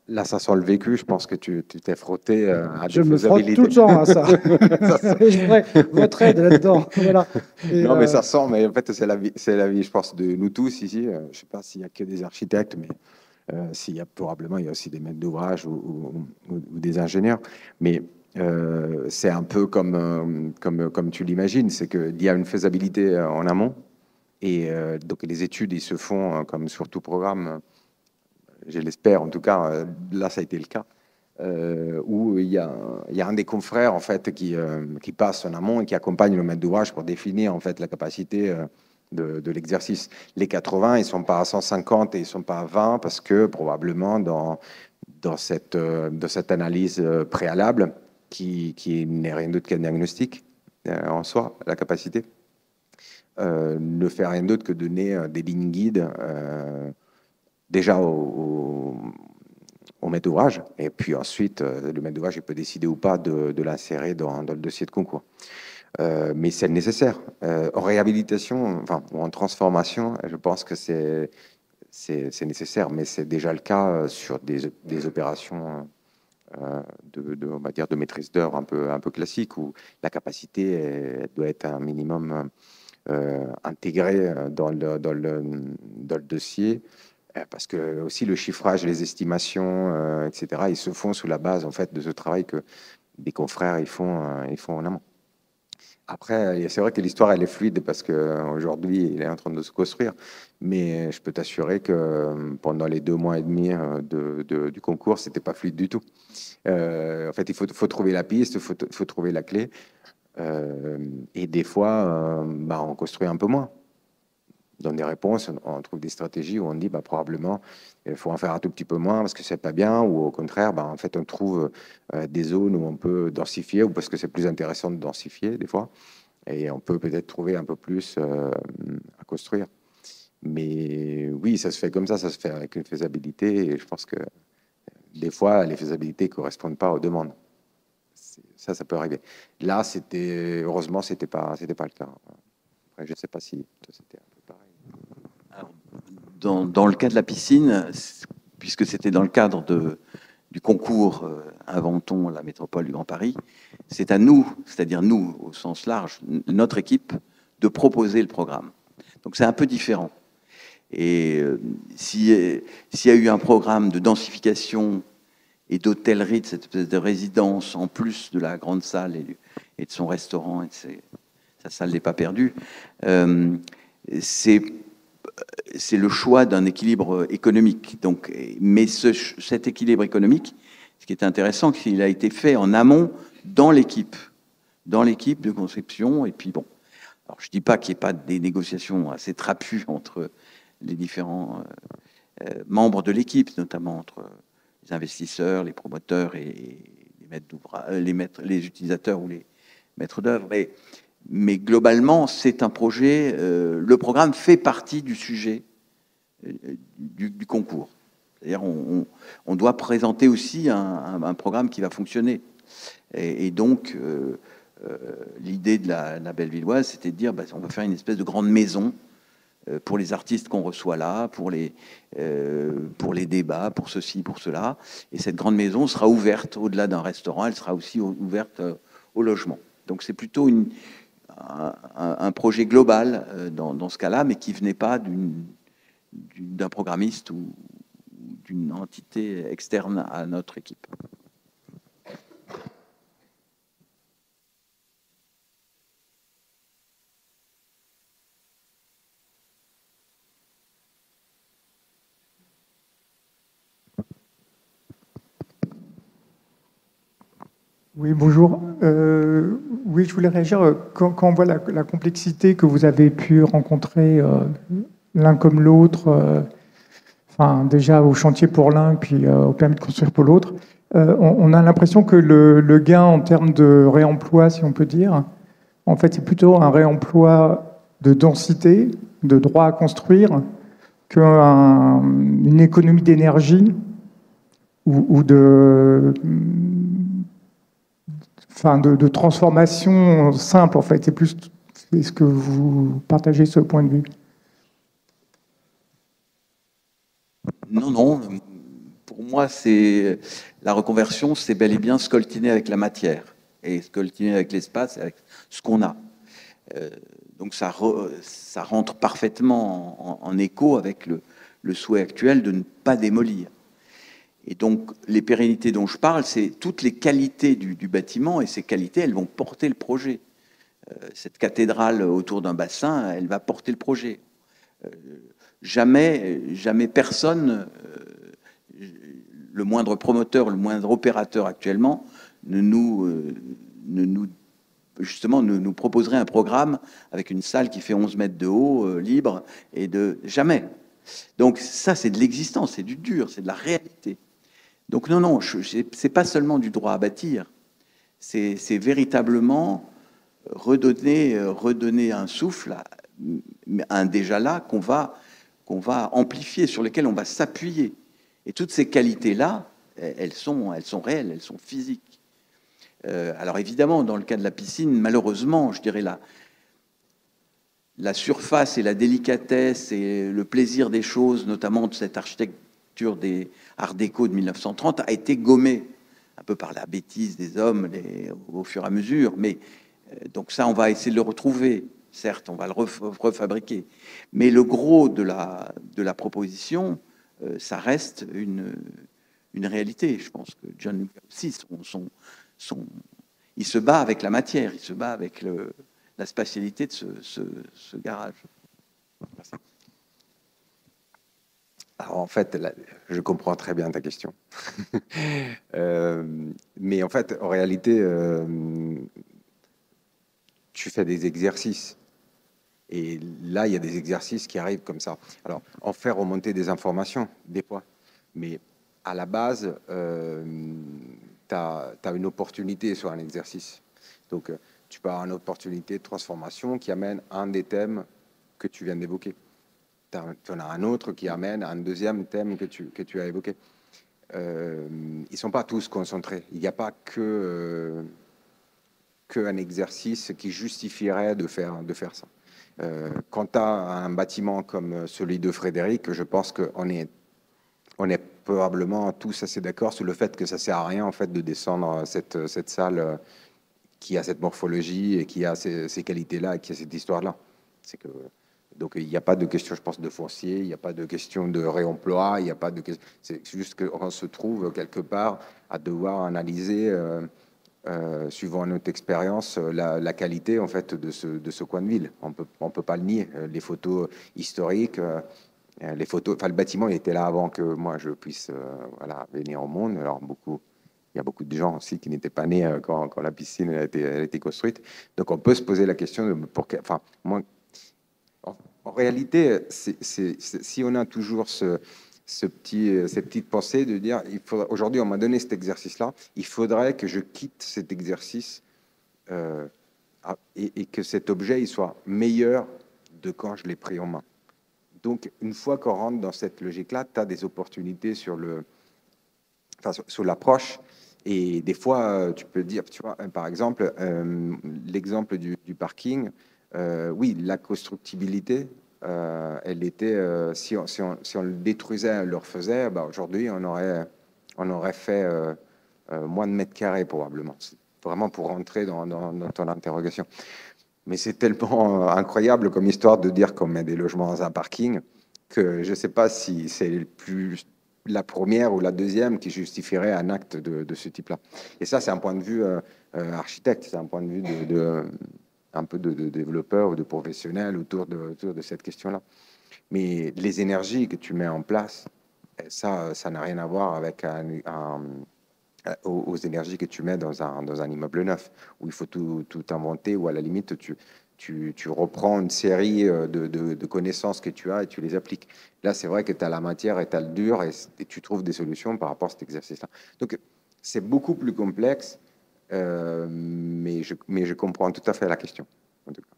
Speaker 4: Là, ça sent le vécu. Je pense que tu t'es frotté à
Speaker 5: Je
Speaker 4: des
Speaker 5: me frotte
Speaker 4: faisabilités.
Speaker 5: tout le temps à ça. Je voudrais votre aide là-dedans. Voilà.
Speaker 4: Non, mais ça sent, mais en fait, c'est la vie, je pense, de nous tous ici. Je ne sais pas s'il n'y a que des architectes, mais probablement, il y a aussi des maîtres d'ouvrage ou des ingénieurs. Mais c'est un peu comme tu l'imagines, c'est qu'il y a une faisabilité en amont. Et donc, les études, ils se font comme sur tout programme. Je l'espère, en tout cas, là, ça a été le cas. Où il y a un des confrères en fait qui passe en amont et qui accompagne le maître d'ouvrage pour définir en fait la capacité de l'exercice. Les 80, ils sont pas à 150 et ils sont pas à 20 parce que probablement dans cette analyse préalable qui n'est rien d'autre qu'un diagnostic en soi, la capacité ne fait rien d'autre que donner des lignes guides déjà au maître d'ouvrage, et puis ensuite, le maître d'ouvrage peut décider ou pas de l'insérer dans le dossier de concours. Mais c'est nécessaire. En réhabilitation, enfin, ou en transformation, je pense que c'est nécessaire, mais c'est déjà le cas sur des opérations on va dire de maîtrise d'œuvre un peu classique, où la capacité doit être un minimum intégrée dans le dossier. Parce que aussi le chiffrage, les estimations, etc., ils se font sous la base en fait de ce travail que des confrères ils font en amont. Après, c'est vrai que l'histoire elle est fluide parce qu'aujourd'hui il est en train de se construire, mais je peux t'assurer que pendant les 2 mois et demi du concours, c'était pas fluide du tout. En fait, il faut trouver la piste, il faut trouver la clé, et des fois, on construit un peu moins. On donne des réponses, on trouve des stratégies où on dit probablement il faut en faire un tout petit peu moins parce que c'est pas bien, ou au contraire en fait on trouve des zones où on peut densifier, ou parce que c'est plus intéressant de densifier des fois, et on peut peut-être trouver un peu plus à construire. Mais oui, ça se fait comme ça se fait avec une faisabilité, et je pense que des fois les faisabilités correspondent pas aux demandes. Ça peut arriver. Là, heureusement c'était pas le cas. Après, je sais pas si c'était un peu pareil.
Speaker 3: Alors, dans le cas de la piscine, puisque c'était dans le cadre du concours Inventons la métropole du Grand Paris, c'est à nous, c'est-à-dire nous au sens large, notre équipe, de proposer le programme. Donc c'est un peu différent. Et s'il y a eu un programme de densification et d'hôtellerie, de cette espèce de résidence, en plus de la grande salle et de son restaurant et de sa salle n'est pas perdue, c'est le choix d'un équilibre économique. Donc, mais cet équilibre économique, ce qui est intéressant, c'est qu'il a été fait en amont dans l'équipe de conception. Et puis bon, alors je dis pas qu'il n'y ait pas des négociations assez trapues entre les différents membres de l'équipe, notamment entre les investisseurs, les promoteurs et les maîtres d'ouvrage, les utilisateurs ou les maîtres d'œuvre. Mais globalement, c'est un projet. Le programme fait partie du sujet du concours. C'est-à-dire, on doit présenter aussi un programme qui va fonctionner. Et donc, l'idée de la Bellevilloise, c'était de dire, on va faire une espèce de grande maison pour les artistes qu'on reçoit là, pour les débats, pour ceci, pour cela. Et cette grande maison sera ouverte au-delà d'un restaurant. Elle sera aussi ouverte au logement. Donc, c'est plutôt un projet global dans ce cas-là, mais qui venait pas d'un programmiste ou d'une entité externe à notre équipe.
Speaker 7: Oui, bonjour. Oui, je voulais réagir. Quand on voit la complexité que vous avez pu rencontrer l'un comme l'autre, enfin, déjà au chantier pour l'un, puis au permis de construire pour l'autre, on a l'impression que le gain en termes de réemploi, si on peut dire, en fait, c'est plutôt un réemploi de densité, de droit à construire, qu'une économie d'énergie ou de transformation simple, en fait. C'est plus, est-ce que vous partagez ce point de vue?
Speaker 3: Non, non. Pour moi, c'est la reconversion, c'est bel et bien scoltiner avec la matière et scoltiner avec l'espace, avec ce qu'on a. Donc ça rentre parfaitement en écho avec le souhait actuel de ne pas démolir. Et donc, les pérennités dont je parle, c'est toutes les qualités du bâtiment, et ces qualités, elles vont porter le projet. Cette cathédrale autour d'un bassin, elle va porter le projet. Jamais personne, le moindre promoteur, le moindre opérateur actuellement, ne nous proposerait un programme avec une salle qui fait 11 mètres de haut, libre, et jamais. Donc ça, c'est de l'existence, c'est du dur, c'est de la réalité. Donc non, c'est pas seulement du droit à bâtir, c'est véritablement redonner un souffle, un déjà là qu'on va amplifier, sur lesquels on va s'appuyer. Et toutes ces qualités-là, elles sont réelles, elles sont physiques. Alors évidemment, dans le cas de la piscine, malheureusement, je dirais la surface et la délicatesse et le plaisir des choses, notamment de cette architecture des Art déco de 1930, a été gommé un peu par la bêtise des hommes au fur et à mesure. Mais donc ça, on va essayer de le retrouver. Certes, on va le refabriquer. Mais le gros de la proposition, ça reste une réalité. Je pense que John Lucas aussi, il se bat avec la matière, il se bat avec la spatialité de ce garage.
Speaker 4: Merci. Alors en fait, là, je comprends très bien ta question. Mais en fait, en réalité, tu fais des exercices. Et là, il y a des exercices qui arrivent comme ça. Alors, en faire remonter des informations, des fois. Mais à la base, tu as une opportunité sur un exercice. Donc, tu peux avoir une opportunité de transformation qui amène un des thèmes que tu viens d'évoquer. Tu en as un autre qui amène un deuxième thème que tu as évoqué. Ils ne sont pas tous concentrés. Il n'y a pas qu'un exercice qui justifierait de faire ça. Quant à un bâtiment comme celui de Frédéric, je pense qu'on est probablement tous assez d'accord sur le fait que ça ne sert à rien en fait, de descendre cette salle qui a cette morphologie et qui a ces qualités-là et qui a cette histoire-là. Donc il n'y a pas de question, je pense, de foncier, il n'y a pas de question de réemploi, il n'y a pas de question. C'est juste qu'on se trouve quelque part à devoir analyser, suivant notre expérience, la qualité en fait de ce coin de ville. On peut pas le nier. Les photos historiques, le bâtiment il était là avant que moi je puisse venir au monde. Alors il y a beaucoup de gens aussi qui n'étaient pas nés quand la piscine a été construite. Donc on peut se poser la question de en réalité, si on a toujours cette petite pensée de dire, aujourd'hui, on m'a donné cet exercice-là, il faudrait que je quitte cet exercice et que cet objet il soit meilleur de quand je l'ai pris en main. Donc, une fois qu'on rentre dans cette logique-là, tu as des opportunités sur l'approche. Et des fois, tu peux dire, tu vois, par exemple, l'exemple du parking, oui, la constructibilité, elle était, si on le détruisait, on le refaisait, aujourd'hui, on aurait fait moins de mètres carrés probablement. C'est vraiment pour rentrer dans ton interrogation. Mais c'est tellement incroyable comme histoire de dire qu'on met des logements dans un parking que je ne sais pas si c'est plus la première ou la deuxième qui justifierait un acte de ce type-là. Et ça, c'est un point de vue architecte, c'est un point de vue un peu de développeur ou de professionnel autour de cette question-là. Mais les énergies que tu mets en place, ça n'a rien à voir avec aux énergies que tu mets dans un immeuble neuf, où il faut tout inventer, ou à la limite, tu reprends une série de connaissances que tu as et tu les appliques. Là, c'est vrai que tu as la matière et tu as le dur, et tu trouves des solutions par rapport à cet exercice-là. Donc, c'est beaucoup plus complexe, mais je comprends tout à fait la question. En tout cas,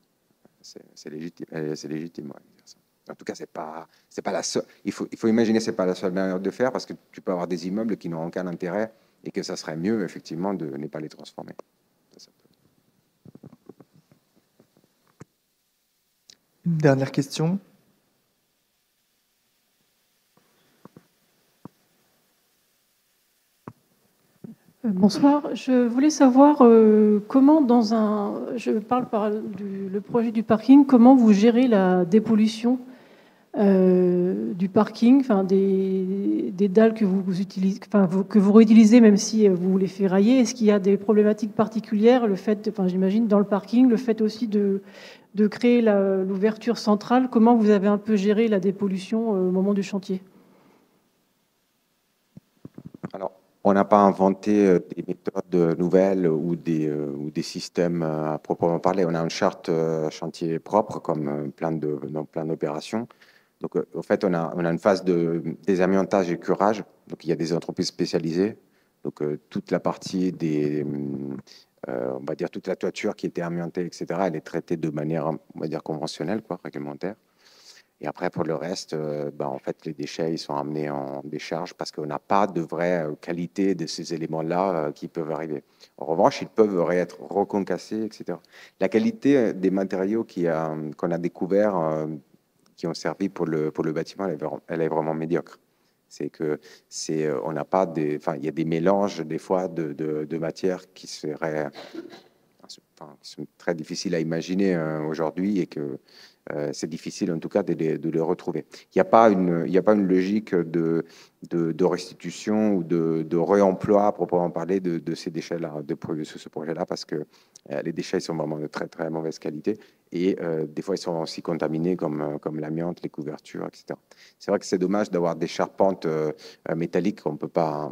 Speaker 4: c'est légitime. C'est légitime, ouais, de dire ça. En tout cas, c'est pas la seule. Il faut imaginer que c'est pas la seule manière de faire, parce que tu peux avoir des immeubles qui n'ont aucun intérêt et que ça serait mieux, effectivement, de ne pas les transformer.
Speaker 1: Une dernière question.
Speaker 8: Bonsoir. Je voulais savoir comment, je parle le projet du parking, comment vous gérez la dépollution du parking, enfin des dalles que vous utilisez, que vous réutilisez même si vous les ferraillez. Est-ce qu'il y a des problématiques particulières, j'imagine dans le parking, le fait aussi de créer l'ouverture centrale, comment vous avez un peu géré la dépollution au moment du chantier?
Speaker 4: Alors, on n'a pas inventé des méthodes nouvelles ou des systèmes à proprement parler. On a une charte chantier propre, comme dans plein d'opérations. Donc, en fait, on a une phase de désamiantage et curage. Donc, il y a des entreprises spécialisées. Donc, toute la partie on va dire toute la toiture qui était amiantée, etc., elle est traitée de manière, on va dire, conventionnelle, quoi, réglementaire. Et après, pour le reste, en fait, les déchets, ils sont amenés en décharge parce qu'on n'a pas de vraie qualité de ces éléments-là qui peuvent arriver. En revanche, ils peuvent être reconcassés, etc. La qualité des matériaux qu'on a découverts, qui ont servi pour le bâtiment, elle est vraiment médiocre. C'est que on n'a pas il y a des mélanges des fois de matières qui sont très difficiles à imaginer aujourd'hui, et que c'est difficile en tout cas de les retrouver. Il n'y a pas une logique de restitution ou de réemploi à proprement parler de ces déchets-là, sur ce projet-là, parce que les déchets, ils sont vraiment de très très mauvaise qualité, et des fois ils sont aussi contaminés comme l'amiante, les couvertures, etc. C'est vrai que c'est dommage d'avoir des charpentes métalliques qu'on peut pas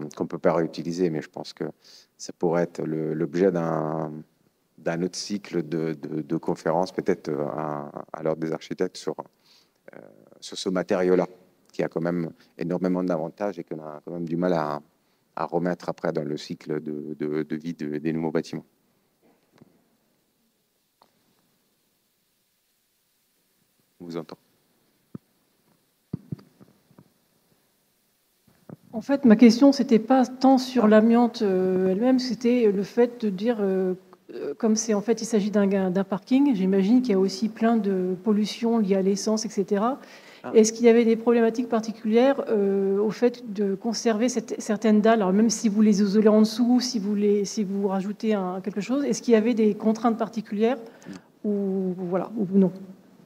Speaker 4: réutiliser, mais je pense que ça pourrait être l'objet d'un autre cycle de conférences, peut-être à l'ordre des architectes, sur ce matériau-là, qui a quand même énormément d'avantages et qu'on a quand même du mal à remettre après dans le cycle de vie des nouveaux bâtiments. On vous entend.
Speaker 8: En fait, ma question, c'était pas tant sur l'amiante elle-même, c'était le fait de dire, comme en fait, il s'agit d'un parking, j'imagine qu'il y a aussi plein de pollution liée à l'essence, etc. Est-ce qu'il y avait des problématiques particulières au fait de conserver certaines dalles, alors même si vous les isolez en dessous, si vous rajoutez quelque chose, est-ce qu'il y avait des contraintes particulières ou non?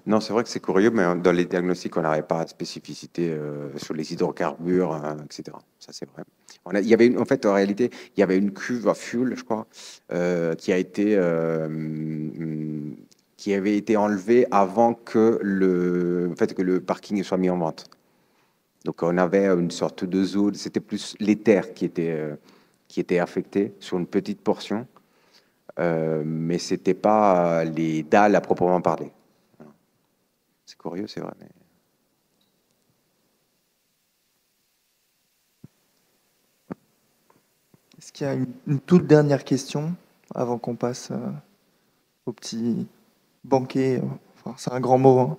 Speaker 4: Non, c'est vrai que c'est curieux, mais dans les diagnostics, on n'avait pas de spécificité sur les hydrocarbures, etc. Ça, c'est vrai. Il y avait en fait, en réalité, il y avait une cuve à fuel, je crois, qui avait été enlevée avant que le parking soit mis en vente. Donc, on avait une sorte de zone. C'était plus l'éther qui était affecté sur une petite portion, mais c'était pas les dalles à proprement parler. C'est curieux, c'est vrai. Mais...
Speaker 1: Est-ce qu'il y a une toute dernière question avant qu'on passe au petit banquet? Enfin, c'est un grand mot. Hein.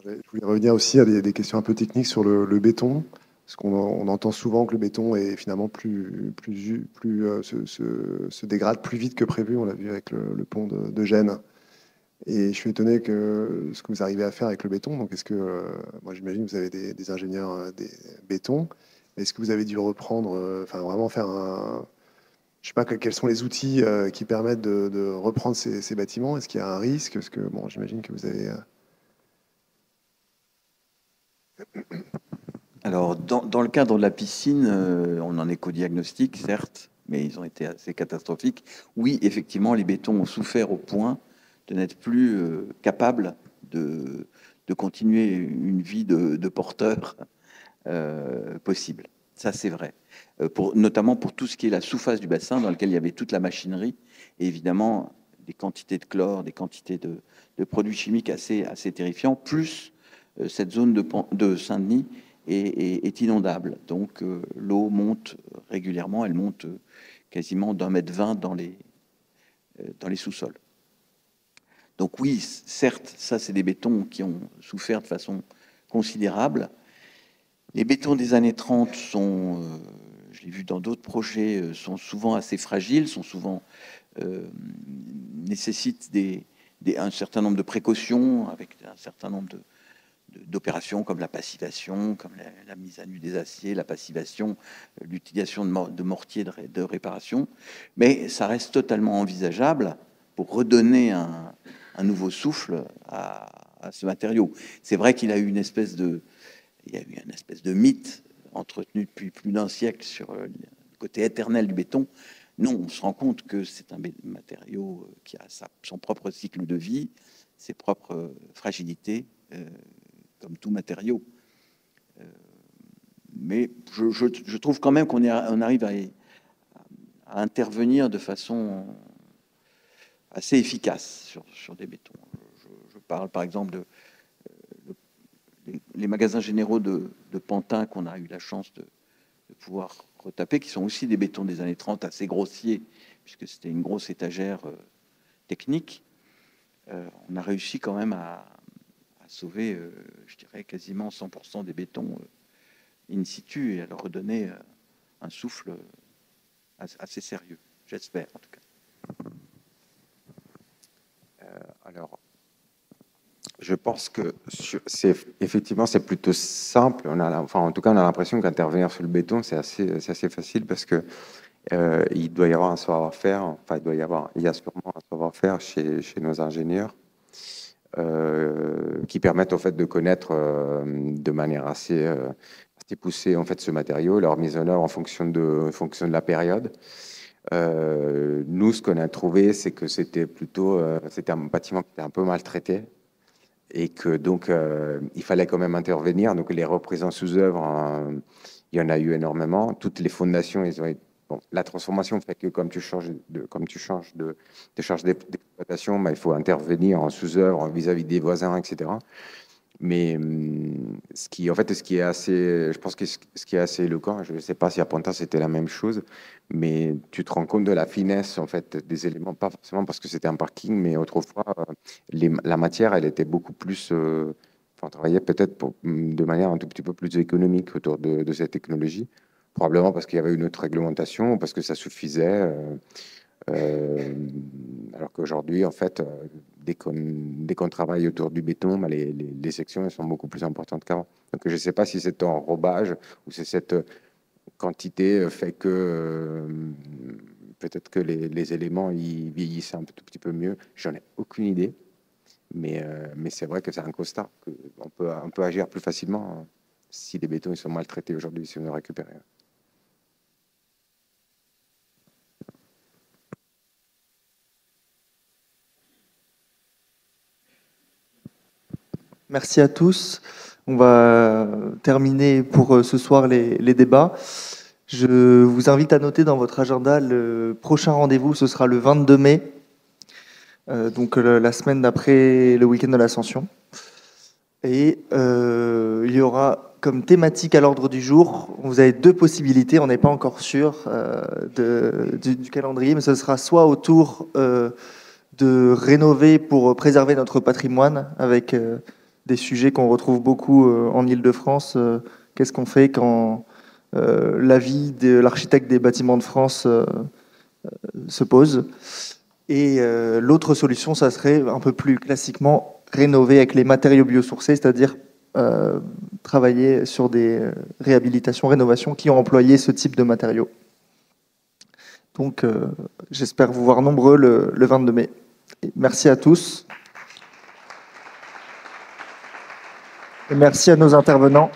Speaker 2: Je voulais revenir aussi à des questions un peu techniques sur le béton. Parce qu'on entend souvent que le béton est finalement se dégrade plus vite que prévu. On l'a vu avec le pont de Gênes. Et je suis étonné que ce que vous arrivez à faire avec le béton. Donc, est-ce que, moi, j'imagine que vous avez des ingénieurs des bétons. Est-ce que vous avez dû reprendre, enfin vraiment faire un... Je ne sais pas quels sont les outils qui permettent de reprendre ces bâtiments. Est-ce qu'il y a un risque? Parce que, bon, j'imagine que vous avez...
Speaker 3: Alors, dans le cadre de la piscine, on en est qu'au diagnostic, certes, mais ils ont été assez catastrophiques. Oui, effectivement, les bétons ont souffert au point de n'être plus capables de continuer une vie de porteur possible. Ça, c'est vrai. Notamment pour tout ce qui est la sous-face du bassin, dans lequel il y avait toute la machinerie, et évidemment des quantités de chlore, des quantités de produits chimiques assez terrifiants, plus cette zone de Saint-Denis est inondable. Donc l'eau monte régulièrement, elle monte quasiment d'1,20 m dans les sous-sols. Donc oui, certes, ça c'est des bétons qui ont souffert de façon considérable. Les bétons des années 30 sont, je l'ai vu dans d'autres projets, sont souvent assez fragiles, sont souvent nécessitent un certain nombre de précautions, avec un certain nombre d'opérations comme la passivation, comme la mise à nu des aciers, la passivation, l'utilisation de mortiers de réparation. Mais ça reste totalement envisageable pour redonner un nouveau souffle à ce matériau. C'est vrai qu'il a eu une espèce de mythe entretenu depuis plus d'un siècle sur le côté éternel du béton. Non, on se rend compte que c'est un matériau qui a son propre cycle de vie, ses propres fragilités, comme tout matériau. Mais je trouve quand même qu'on arrive à intervenir de façon assez efficace sur des bétons. Je parle par exemple les magasins généraux de Pantin qu'on a eu la chance de pouvoir retaper, qui sont aussi des bétons des années 30 assez grossiers, puisque c'était une grosse étagère technique. On a réussi quand même à sauver, je dirais, quasiment 100% des bétons in situ et à leur redonner un souffle assez sérieux, j'espère en tout cas.
Speaker 4: Alors, je pense que effectivement c'est plutôt simple. Enfin, en tout cas, on a l'impression qu'intervenir sur le béton, c'est assez facile parce que il doit y avoir un savoir-faire. Enfin, il y a sûrement un savoir-faire chez nos ingénieurs qui permettent en fait de connaître de manière assez poussée en fait ce matériau, leur mise en œuvre en fonction de la période. Nous, ce qu'on a trouvé, c'est que c'était un bâtiment qui était un peu maltraité et que donc il fallait quand même intervenir. Donc les reprises en sous-œuvre, il y en a eu énormément. Toutes les fondations, la transformation fait que comme tu changes de charge d'exploitation, il faut intervenir en sous-œuvre vis-à-vis des voisins, etc. Mais ce qui est assez, je pense que ce qui est assez éloquent, je ne sais pas si à Pantin c'était la même chose, mais tu te rends compte de la finesse en fait des éléments, pas forcément parce que c'était un parking, mais autrefois la matière, elle était beaucoup plus, on travaillait peut-être de manière un tout petit peu plus économique autour de cette technologie, probablement parce qu'il y avait une autre réglementation, parce que ça suffisait. Alors qu'aujourd'hui, en fait, dès qu'on travaille autour du béton, les sections elles sont beaucoup plus importantes qu'avant. Donc, je ne sais pas si c'est enrobage ou si cette quantité fait que peut-être que les éléments ils vieillissent un tout petit peu mieux. J'en ai aucune idée, mais c'est vrai que c'est un constat qu'on peut agir plus facilement si les bétons ils sont maltraités aujourd'hui, si on les récupère.
Speaker 1: Merci à tous. On va terminer pour ce soir les débats. Je vous invite à noter dans votre agenda le prochain rendez-vous, ce sera le 22 mai, donc la semaine d'après le week-end de l'Ascension. Et il y aura comme thématique à l'ordre du jour, vous avez deux possibilités, on n'est pas encore sûr du calendrier, mais ce sera soit autour de rénover pour préserver notre patrimoine avec des sujets qu'on retrouve beaucoup en Île-de-France. Qu'est-ce qu'on fait quand l'avis de l'architecte des bâtiments de France se pose? Et l'autre solution, ça serait un peu plus classiquement rénover avec les matériaux biosourcés, c'est-à-dire travaillé sur des réhabilitations, rénovations qui ont employé ce type de matériaux. Donc, j'espère vous voir nombreux le 22 mai. Et merci à tous. Et merci à nos intervenants.